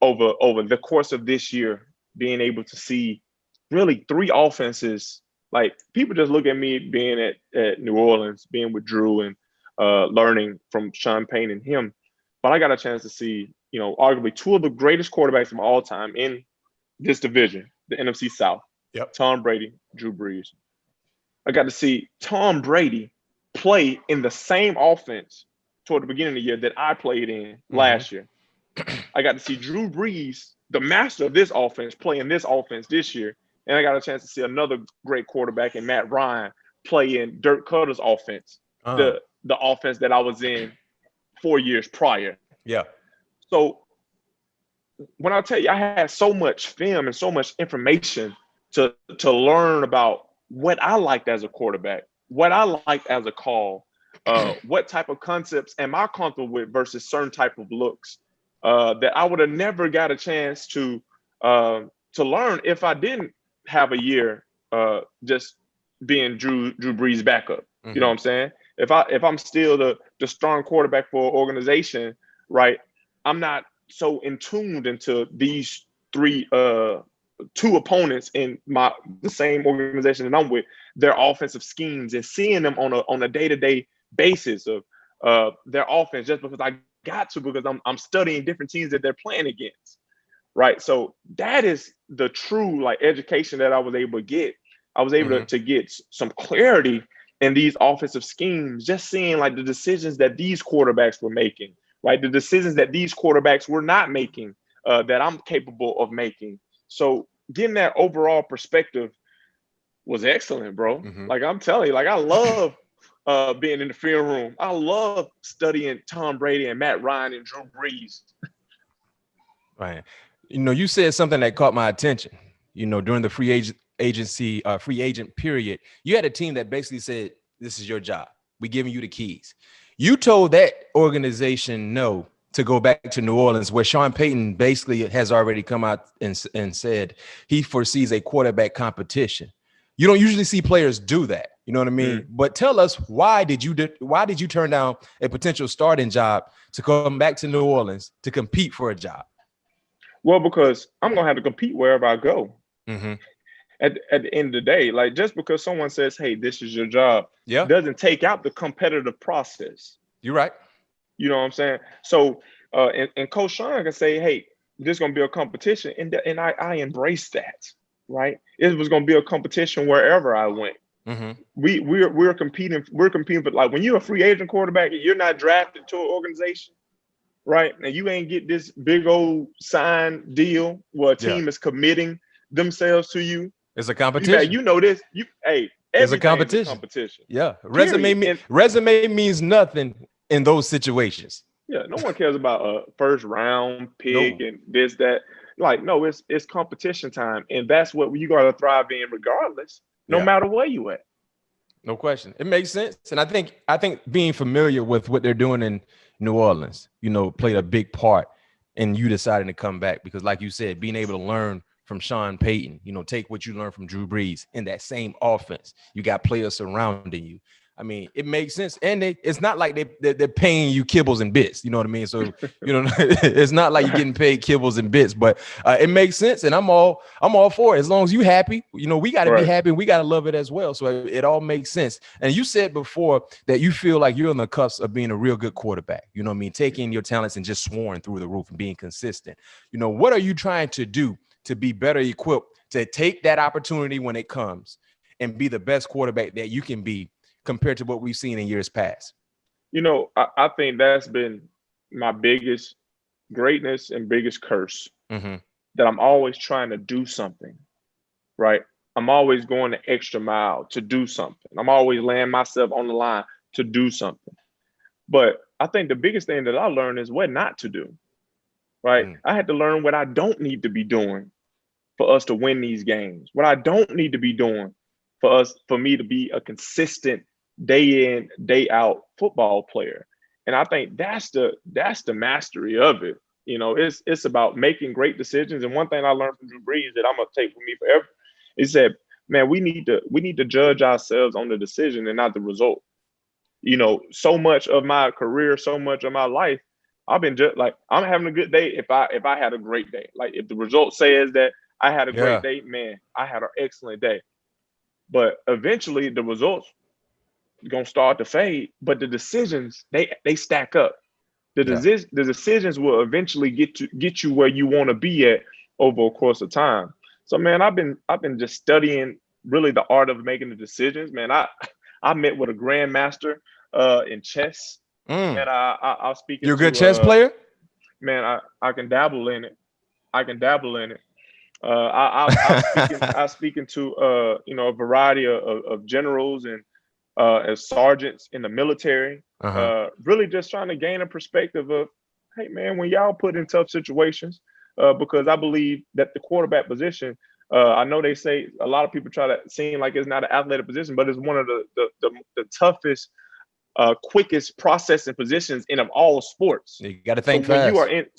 the course of this year, being able to see really 3 offenses. Like, people just look at me being at New Orleans, being with Drew, and learning from Sean Payne and him. But I got a chance to see, arguably 2 of the greatest quarterbacks of all time in this division, the NFC South. Yep. Tom Brady, Drew Brees. I got to see Tom Brady play in the same offense toward the beginning of the year that I played in last year. I got to see Drew Brees, the master of this offense, play in this offense this year. And I got a chance to see another great quarterback in Matt Ryan play in Dirk Cutter's offense, the offense that I was in 4 years prior. Yeah. So when I tell you, I had so much film and so much information to learn about what I liked as a quarterback, what I liked as a call, what type of concepts am I comfortable with versus certain type of looks that I would have never got a chance to learn if I didn't have a year just being Drew Brees backup. You know what I'm saying? If I'm still the strong quarterback for an organization, right? I'm not so in tuned into these two opponents in the same organization that I'm with, their offensive schemes, and seeing them on a day-to-day basis of their offense, just because I got to, because I'm studying different teams that they're playing against, right? So that is the true like education that I was able to get. I was able to get some clarity in these offensive schemes, just seeing like the decisions that these quarterbacks were making, right? The decisions that these quarterbacks were not making, that I'm capable of making. So getting that overall perspective was excellent, bro. Like I'm telling you, like I love being in the film room. I love studying Tom Brady and Matt Ryan and Drew Brees. Right. You know, you said something that caught my attention. You know, during the free agent period, you had a team that basically said, "This is your job. We're giving you the keys." You told that organization no to go back to New Orleans, where Sean Payton basically has already come out and said he foresees a quarterback competition. You don't usually see players do that. You know what I mean? But tell us, why did you turn down a potential starting job to come back to New Orleans to compete for a job? Well, because I'm gonna have to compete wherever I go. At the end of the day, like just because someone says, "Hey, this is your job," doesn't take out the competitive process. You're right. You know what I'm saying? So, and Coach Sean can say, "Hey, this is gonna be a competition," and I embrace that. Right? It was gonna be a competition wherever I went. We're competing. We're competing, but like when you're a free agent quarterback and you're not drafted to an organization, right? And you ain't get this big old sign deal where a team is committing themselves to you. It's a competition. You know this. It's a competition. Yeah. Resume means nothing in those situations. Yeah, no one cares about a first round pick and this, that. Like, no, it's competition time. And that's what you gotta thrive in regardless, no matter where you at. No question. It makes sense. And I think being familiar with what they're doing in New Orleans, you know, played a big part in you deciding to come back, because like you said, being able to learn from Sean Payton, you know, take what you learned from Drew Brees in that same offense. You got players surrounding you. I mean, it makes sense. And it's not like they're paying you kibbles and bits. You know what I mean? So, you know, it's not like you're getting paid kibbles and bits, but it makes sense. And I'm all for it. As long as you happy, you know, we got to be happy. And we got to love it as well. So it all makes sense. And you said before that you feel like you're on the cusp of being a real good quarterback. You know what I mean? Taking your talents and just soaring through the roof and being consistent. You know, what are you trying to do to be better equipped to take that opportunity when it comes and be the best quarterback that you can be, compared to what we've seen in years past? You know, I think that's been my biggest greatness and biggest curse, that I'm always trying to do something, right? I'm always going the extra mile to do something. I'm always laying myself on the line to do something. But I think the biggest thing that I learned is what not to do, right? I had to learn what I don't need to be doing for us to win these games, what I don't need to be doing for me to be a consistent day in, day out football player. And I think that's the mastery of it. You know, it's about making great decisions. And one thing I learned from Drew Brees that I'm gonna take with me forever is that, man, we need to judge ourselves on the decision and not the result. You know, so much of my career, so much of my life, I've been just like, I'm having a good day if I had a great day. Like if the result says that I had a great day, man, I had an excellent day. But eventually the results gonna start to fade, but the decisions they stack up. The decisions will eventually get you where you want to be at over a course of time. So man, I've been just studying really the art of making the decisions. Man, I met with a grandmaster in chess. And I'll speak. You're a good chess player? Man, I can dabble in it. I speaking to you know, a variety of generals and as sergeants in the military, really just trying to gain a perspective of, hey man, when y'all put in tough situations, because I believe that the quarterback position, I know they say a lot of people try to seem like it's not an athletic position, but it's one of the toughest quickest processing positions in of all sports. You got to think fast.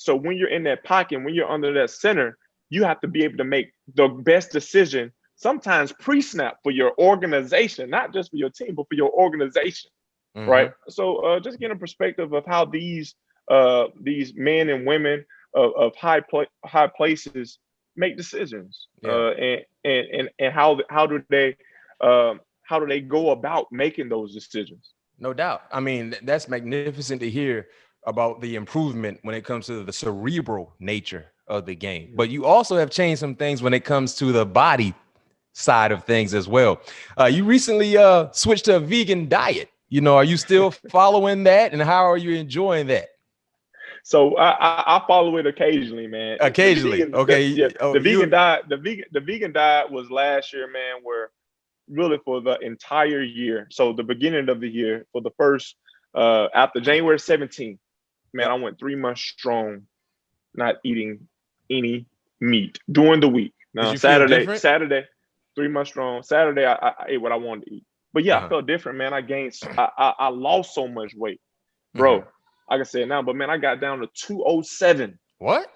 When you're in that pocket, when you're under that center, you have to be able to make the best decision, sometimes pre-snap for your organization, not just for your team, but for your organization, right? So just get a perspective of how these men and women of high places make decisions, and how do they go about making those decisions? No doubt. I mean, that's magnificent to hear about the improvement when it comes to the cerebral nature of the game. But you also have changed some things when it comes to the body side of things as well. You recently switched to a vegan diet. Are you still following that, and how are you enjoying that? So I follow it occasionally, man. Occasionally, okay. The vegan diet was last year, man, where really for the entire year. So the beginning of the year, for the first after January 17th, man, I went 3 months strong, not eating any meat during the week. Now Saturday, 3 months strong. Saturday, I ate what I wanted to eat. But yeah, I felt different, man. I lost so much weight, bro. Like I said now, but man, I got down to 207. What?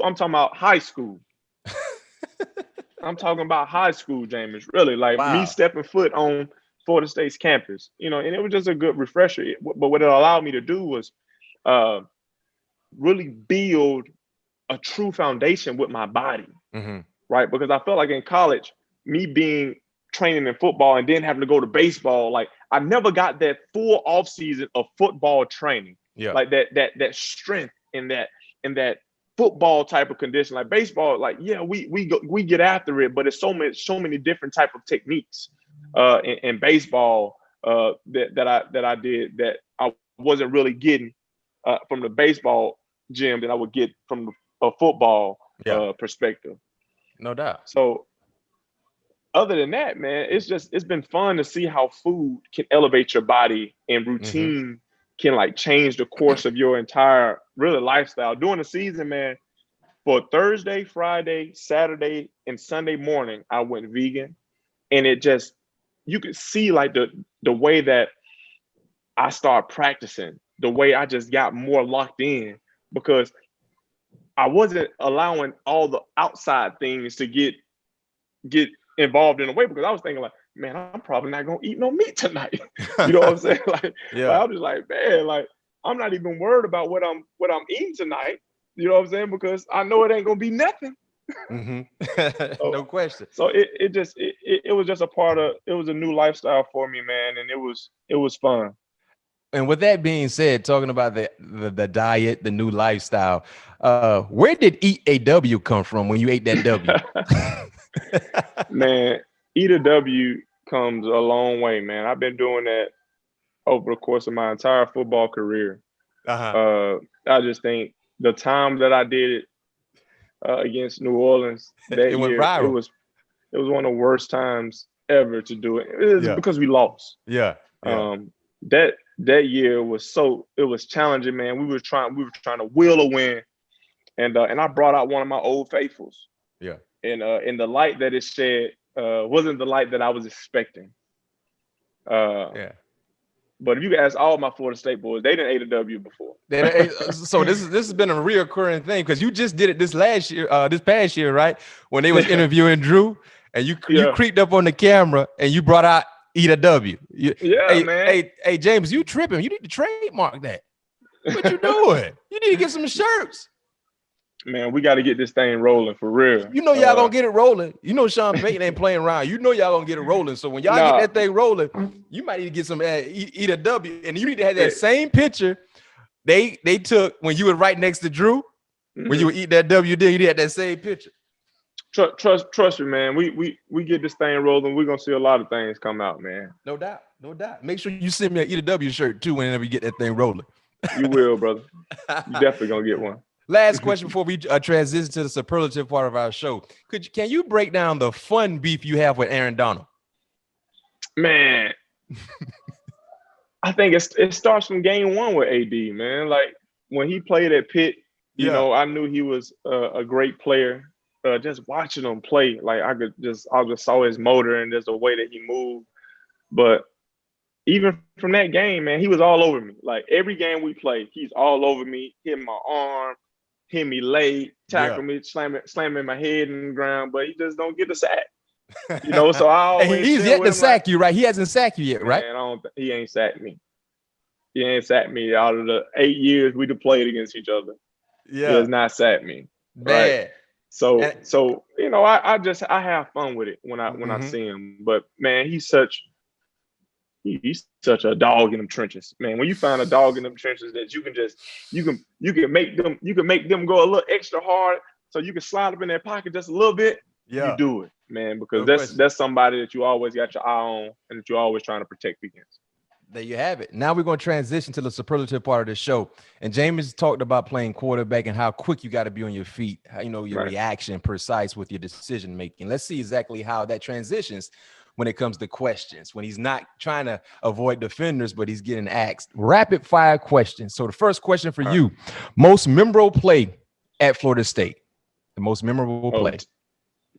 I'm talking about high school. I'm talking about high school, Jameis. Really, like me stepping foot on Florida State's campus, and it was just a good refresher. But what it allowed me to do was really build a true foundation with my body, right? Because I felt like in college, me being training in football and then having to go to baseball, like I never got that full off season of football training, like that strength in that football type of condition. Like baseball, like we get after it, but it's so many different type of techniques in baseball that I did that I wasn't really getting from the baseball gym that I would get from a football perspective. No doubt. So other than that, man, it's been fun to see how food can elevate your body and routine can like change the course of your entire really lifestyle. During the season, man, for Thursday, Friday, Saturday, and Sunday morning, I went vegan. And you could see like the way that I started practicing, the way I just got more locked in, because I wasn't allowing all the outside things to get involved in a way, because I was thinking like, man, I'm probably not gonna eat no meat tonight. You know what I'm saying? Like I'm just like, man, like I'm not even worried about what I'm eating tonight. You know what I'm saying? Because I know it ain't gonna be nothing. No question. So it was just it was a new lifestyle for me, man, and it was fun. And with that being said, talking about the diet, the new lifestyle, where did Eat a W come from when you ate that W? Man, Eat a W comes a long way, man. I've been doing that over the course of my entire football career. I just think the time that I did it against New Orleans that it went year, viral. It was one of the worst times ever to do it. It was because we lost. That year it was challenging, man. We were trying to will a win, and I brought out one of my old faithfuls. And the light that it shed wasn't the light that I was expecting. But if you ask all my Florida State boys, they didn't ate a W before. So this has been a reoccurring thing, because you just did it this past year, right? When they was interviewing Drew, and you creeped up on the camera and you brought out Eat a W. Man. Hey, James, you tripping? You need to trademark that. What you doing? You need to get some shirts. Man, we got to get this thing rolling for real. You know y'all gonna get it rolling. You know Sean Payton ain't playing around. You know y'all gonna get it rolling. So when y'all get that thing rolling, you might need to get some Eat a W, and you need to have that same picture they took when you were right next to Drew. When you would eat that W, then you had that same picture. Trust me, man. We get this thing rolling. We're gonna see a lot of things come out, man. No doubt. Make sure you send me an Eat a W shirt too whenever you get that thing rolling. You will, brother. You definitely gonna get one. Last question before we transition to the superlative part of our show. Can you break down the fun beef you have with Aaron Donald? Man, I think it starts from game one with AD, man. Like when he played at Pitt, you know, I knew he was a great player. Just watching him play, like I just saw his motor and just the way that he moved. But even from that game, man, he was all over me. Like every game we play, he's all over me, hit my arm, hit me late, tackle me, slamming my head in the ground, but he just don't get the sack. So I always he's yet to sack you, right? He hasn't sacked you yet, right? Man, he ain't sacked me. He ain't sacked me out of the 8 years we played against each other. Yeah. He has not sacked me. Man. Right. So I have fun with it when I see him. But man, he's such a dog in them trenches. Man, when you find a dog in them trenches that you can make them go a little extra hard so you can slide up in their pocket just a little bit, you do it, man, because that's somebody that you always got your eye on and that you're always trying to protect against. There you have it. Now we're going to transition to the superlative part of the show. And Jameis talked about playing quarterback and how quick you got to be on your feet, how, your reaction, precise with your decision making. Let's see exactly how that transitions when it comes to questions, when he's not trying to avoid defenders, but he's getting asked rapid fire questions. So the first question for you, most memorable play at Florida State, the most memorable play.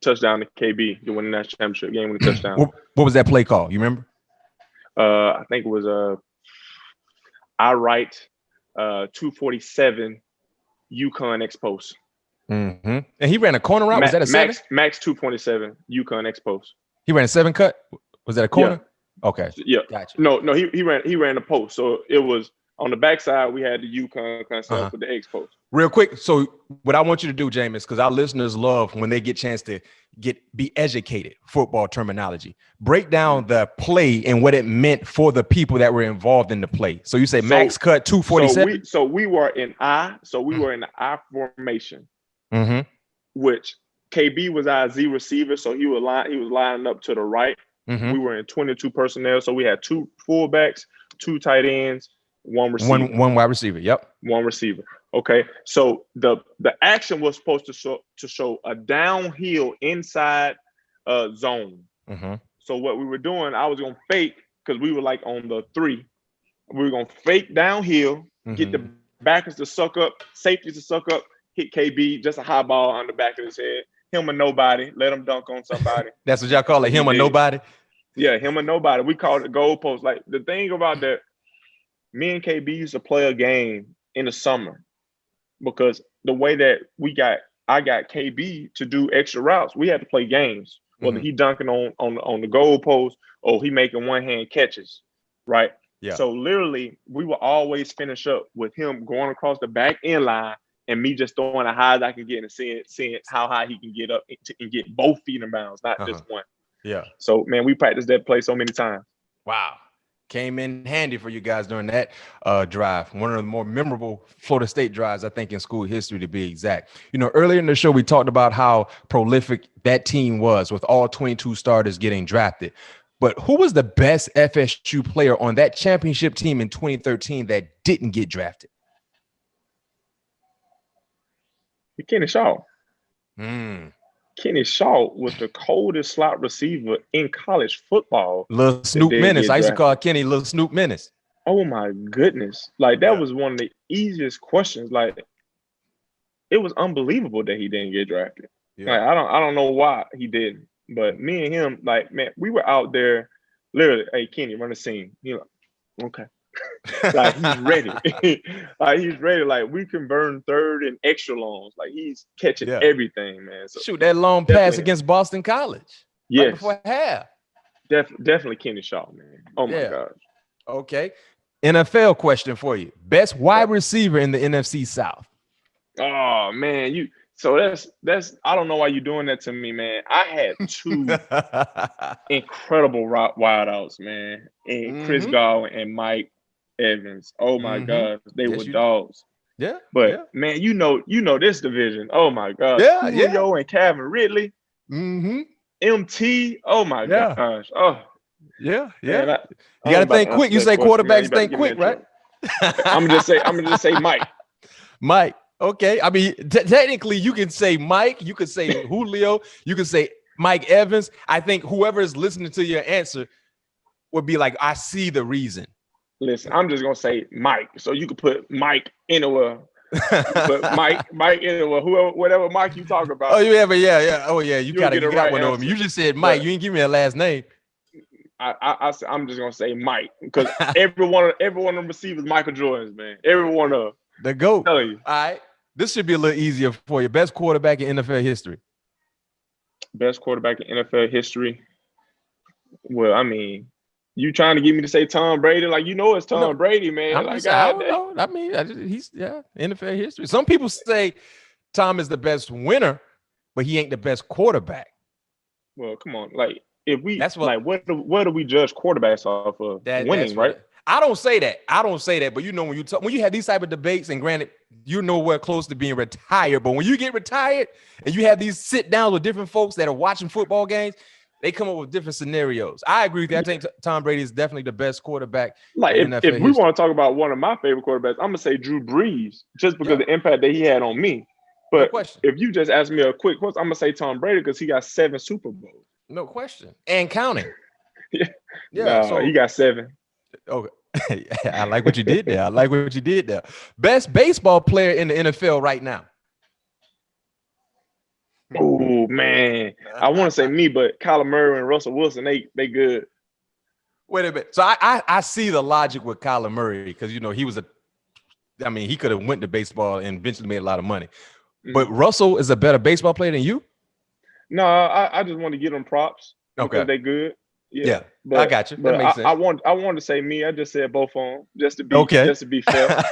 Touchdown to KB to win the national championship game with a touchdown. What was that play called? You remember? I think it was I write 247 UConn X post. And he ran a corner route. Was that a seven? Max 227 UConn X post. He ran a 7 cut. Was that a corner? Yeah. Okay. Yeah. Gotcha. No. He ran a post. So it was on the backside. We had the UConn concept with the X post. Real quick. So what I want you to do, Jameis, because our listeners love when they get a chance to be educated, football terminology. Break down the play and what it meant for the people that were involved in the play. So you say max cut 247. So we were in I. So we were in the I formation, which KB was our Z receiver. So he was lining up to the right. We were in 22 personnel. So we had 2 fullbacks, 2 tight ends, 1 receiver. One wide receiver. Yep. 1 receiver. Okay, so the action was supposed to show a downhill inside zone. So what we were doing, I was gonna fake because we were like on the 3. We were gonna fake downhill, get the backers to suck up, safeties to suck up, hit KB, just a high ball on the back of his head. Him or nobody, let him dunk on somebody. That's what y'all call it, him or nobody? Yeah, him or nobody. We called it goalpost. Like the thing about that, me and KB used to play a game in the summer. Because the way that I got KB to do extra routes, we had to play games. Whether he dunking on the goal post or he making one-hand catches, right? Yeah. So literally, we will always finish up with him going across the back end line and me just throwing as high as I can get and seeing how high he can get up and get both feet in bounds, not just one. Yeah. So man, we practiced that play so many times. Wow. Came in handy for you guys during that drive. One of the more memorable Florida State drives, I think, in school history, to be exact. Earlier in the show, we talked about how prolific that team was with all 22 starters getting drafted. But who was the best FSU player on that championship team in 2013 that didn't get drafted? Kenny Shaw. Kenny Shaw was the coldest slot receiver in college football. Little Snoop Menace. I used to call Kenny Little Snoop Menace. Oh my goodness. Like that was one of the easiest questions. Like it was unbelievable that he didn't get drafted. Yeah. Like I don't know why he didn't. But me and him, like, man, we were out there literally, hey Kenny, run the scene. Okay. Like he's ready. Like he's ready. Like we can burn third and extra longs. Like he's catching everything, man. So shoot that long pass against Boston College. Yes. Right before half. Definitely Kenny Shaw, man. Oh my gosh. Okay. NFL question for you. Best wide receiver in the NFC South. Oh man, so that's I don't know why you're doing that to me, man. I had 2 incredible wideouts, man. And Chris Godwin and Mike Evans. Oh my gosh, they were dogs. Yeah. But man, you know this division. Oh my gosh. Julio and Calvin Ridley. MT. Oh my gosh. Oh. Yeah. Man, you gotta think quick. You say quarterbacks think quick, right? I'm gonna just say Mike. Mike. Okay. I mean, technically you can say Mike, you could say Julio, you could say Mike Evans. I think whoever is listening to your answer would be like, I see the reason. Listen, I'm just gonna say Mike. So you could put Mike anywhere. But Mike anywhere, whoever, whatever Mike you talk about. Oh, yeah. Oh, yeah. You got one over me. You just said Mike. You didn't give me a last name. I'm just gonna say Mike because every one of them receivers Michael Jordan's, man. Every one of them. The GOAT. Tell you. All right. This should be a little easier for you. Best quarterback in NFL history. Best quarterback in NFL history. Well, I mean, you trying to get me to say Tom Brady? Like, it's Tom Brady, man. I don't know. I mean, he's NFL history. Some people say Tom is the best winner, but he ain't the best quarterback. Well, come on. Like, if we what do we judge quarterbacks off of? Winning, right? I don't say that. But when you have these type of debates, and granted, we're close to being retired, but when you get retired and you have these sit downs with different folks that are watching football games, they come up with different scenarios. I agree with you. I think Tom Brady is definitely the best quarterback. Like if we want to talk about one of my favorite quarterbacks, I'm gonna say Drew Brees, just because of the impact that he had on me. But if you just ask me a quick question, I'm gonna say Tom Brady because he got 7 Super Bowls. No question, and counting. So he got 7. Okay. I like what you did there. Best baseball player in the NFL right now. Oh man, I want to say me, but Kyler Murray and Russell Wilson, they good. Wait a minute. So I see the logic with Kyler Murray because he could have went to baseball and eventually made a lot of money. But Russell is a better baseball player than you? No, I just want to give them props because they good. Yeah, but, I got you. That makes sense. I want to say me. I just said both of them just to be fair.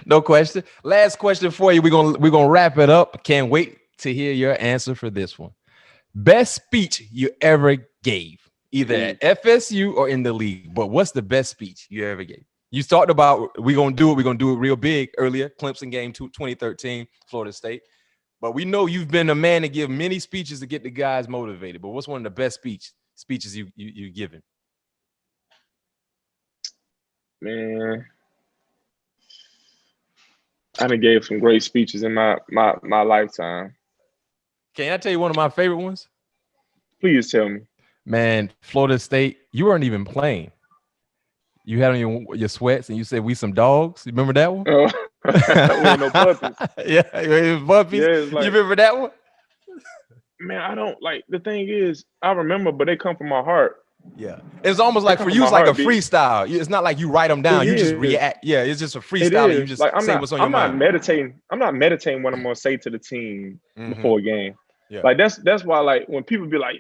No question. Last question for you. We're gonna wrap it up. Can't wait to hear your answer for this one. Best speech you ever gave, either at FSU or in the league. But what's the best speech you ever gave? You talked about we're gonna do it real big earlier. Clemson game 2013, Florida State. But we know you've been a man to give many speeches to get the guys motivated. But what's one of the best speeches you given? Man, I done gave some great speeches in my lifetime. Can I tell you one of my favorite ones? Please tell me. Man, Florida State, you weren't even playing. You had on your sweats and you said, "We some dogs." You remember that one? Oh, we ain't no puppies. Yeah, it was puppies. Yeah, you remember that one? Man, I don't like. The thing is, I remember, but they come from my heart. Yeah, it's almost like for you, it's like a freestyle. It's not like you write them down. You just react. Yeah, it's just a freestyle. You just say what's on your mind. I'm not meditating what I'm gonna say to the team before a game. Yeah. Like that's why, like, when people be like,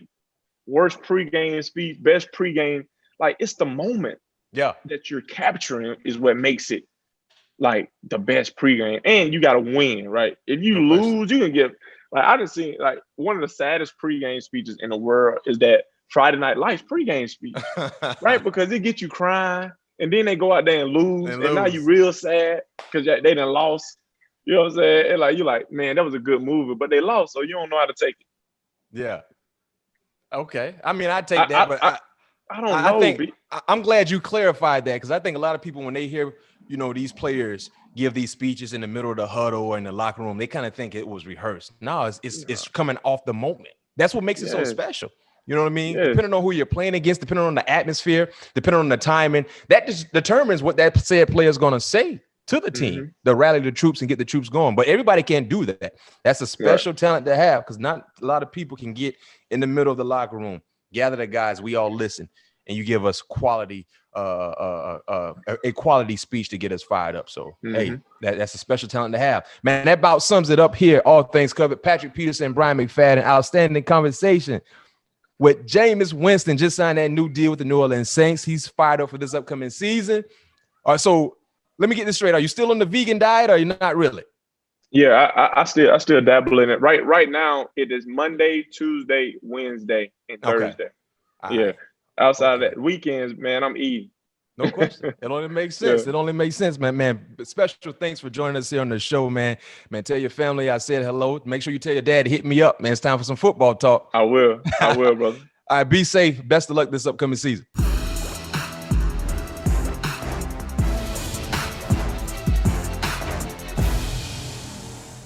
worst pregame speech, best pregame, like, it's the moment that you're capturing is what makes it like the best pregame. And you gotta win, right? If you lose, you can get like, I just seen like one of the saddest pregame speeches in the world is that Friday Night Lights pregame speech, right? Because it gets you crying, and then they go out there and lose, and now you real sad because they done lost. You know what I'm saying? And like, you're like, man, that was a good movie, but they lost, so you don't know how to take it. Yeah. Okay. I mean, I take that, but I don't know. I'm glad you clarified that because I think a lot of people, when they hear, these players give these speeches in the middle of the huddle or in the locker room, they kind of think it was rehearsed. No, it's coming off the moment. That's what makes it so special. You know what I mean? Yeah. Depending on who you're playing against, depending on the atmosphere, depending on the timing, that just determines what that said player is going to say to the team to rally the troops and get the troops going. But everybody can't do that. That's a special talent to have because not a lot of people can get in the middle of the locker room, gather the guys, we all listen, and you give us quality, a quality speech to get us fired up. So, hey, that's a special talent to have. Man, that about sums it up here. All things covered. Patrick Peterson, Bryant McFadden, outstanding conversation with Jameis Winston. Just signed that new deal with the New Orleans Saints. He's fired up for this upcoming season. All right, so let me get this straight. Are you still on the vegan diet or you're not really? Yeah, I still dabble in it. Right now, it is Monday, Tuesday, Wednesday, and Thursday. Yeah. Outside of that, weekends, man, I'm eating. No question. It only makes sense. It only makes sense, man. Man, special thanks for joining us here on the show, man. Man, tell your family I said hello. Make sure you tell your dad to hit me up, man. It's time for some football talk. I will, brother. All right, be safe. Best of luck this upcoming season.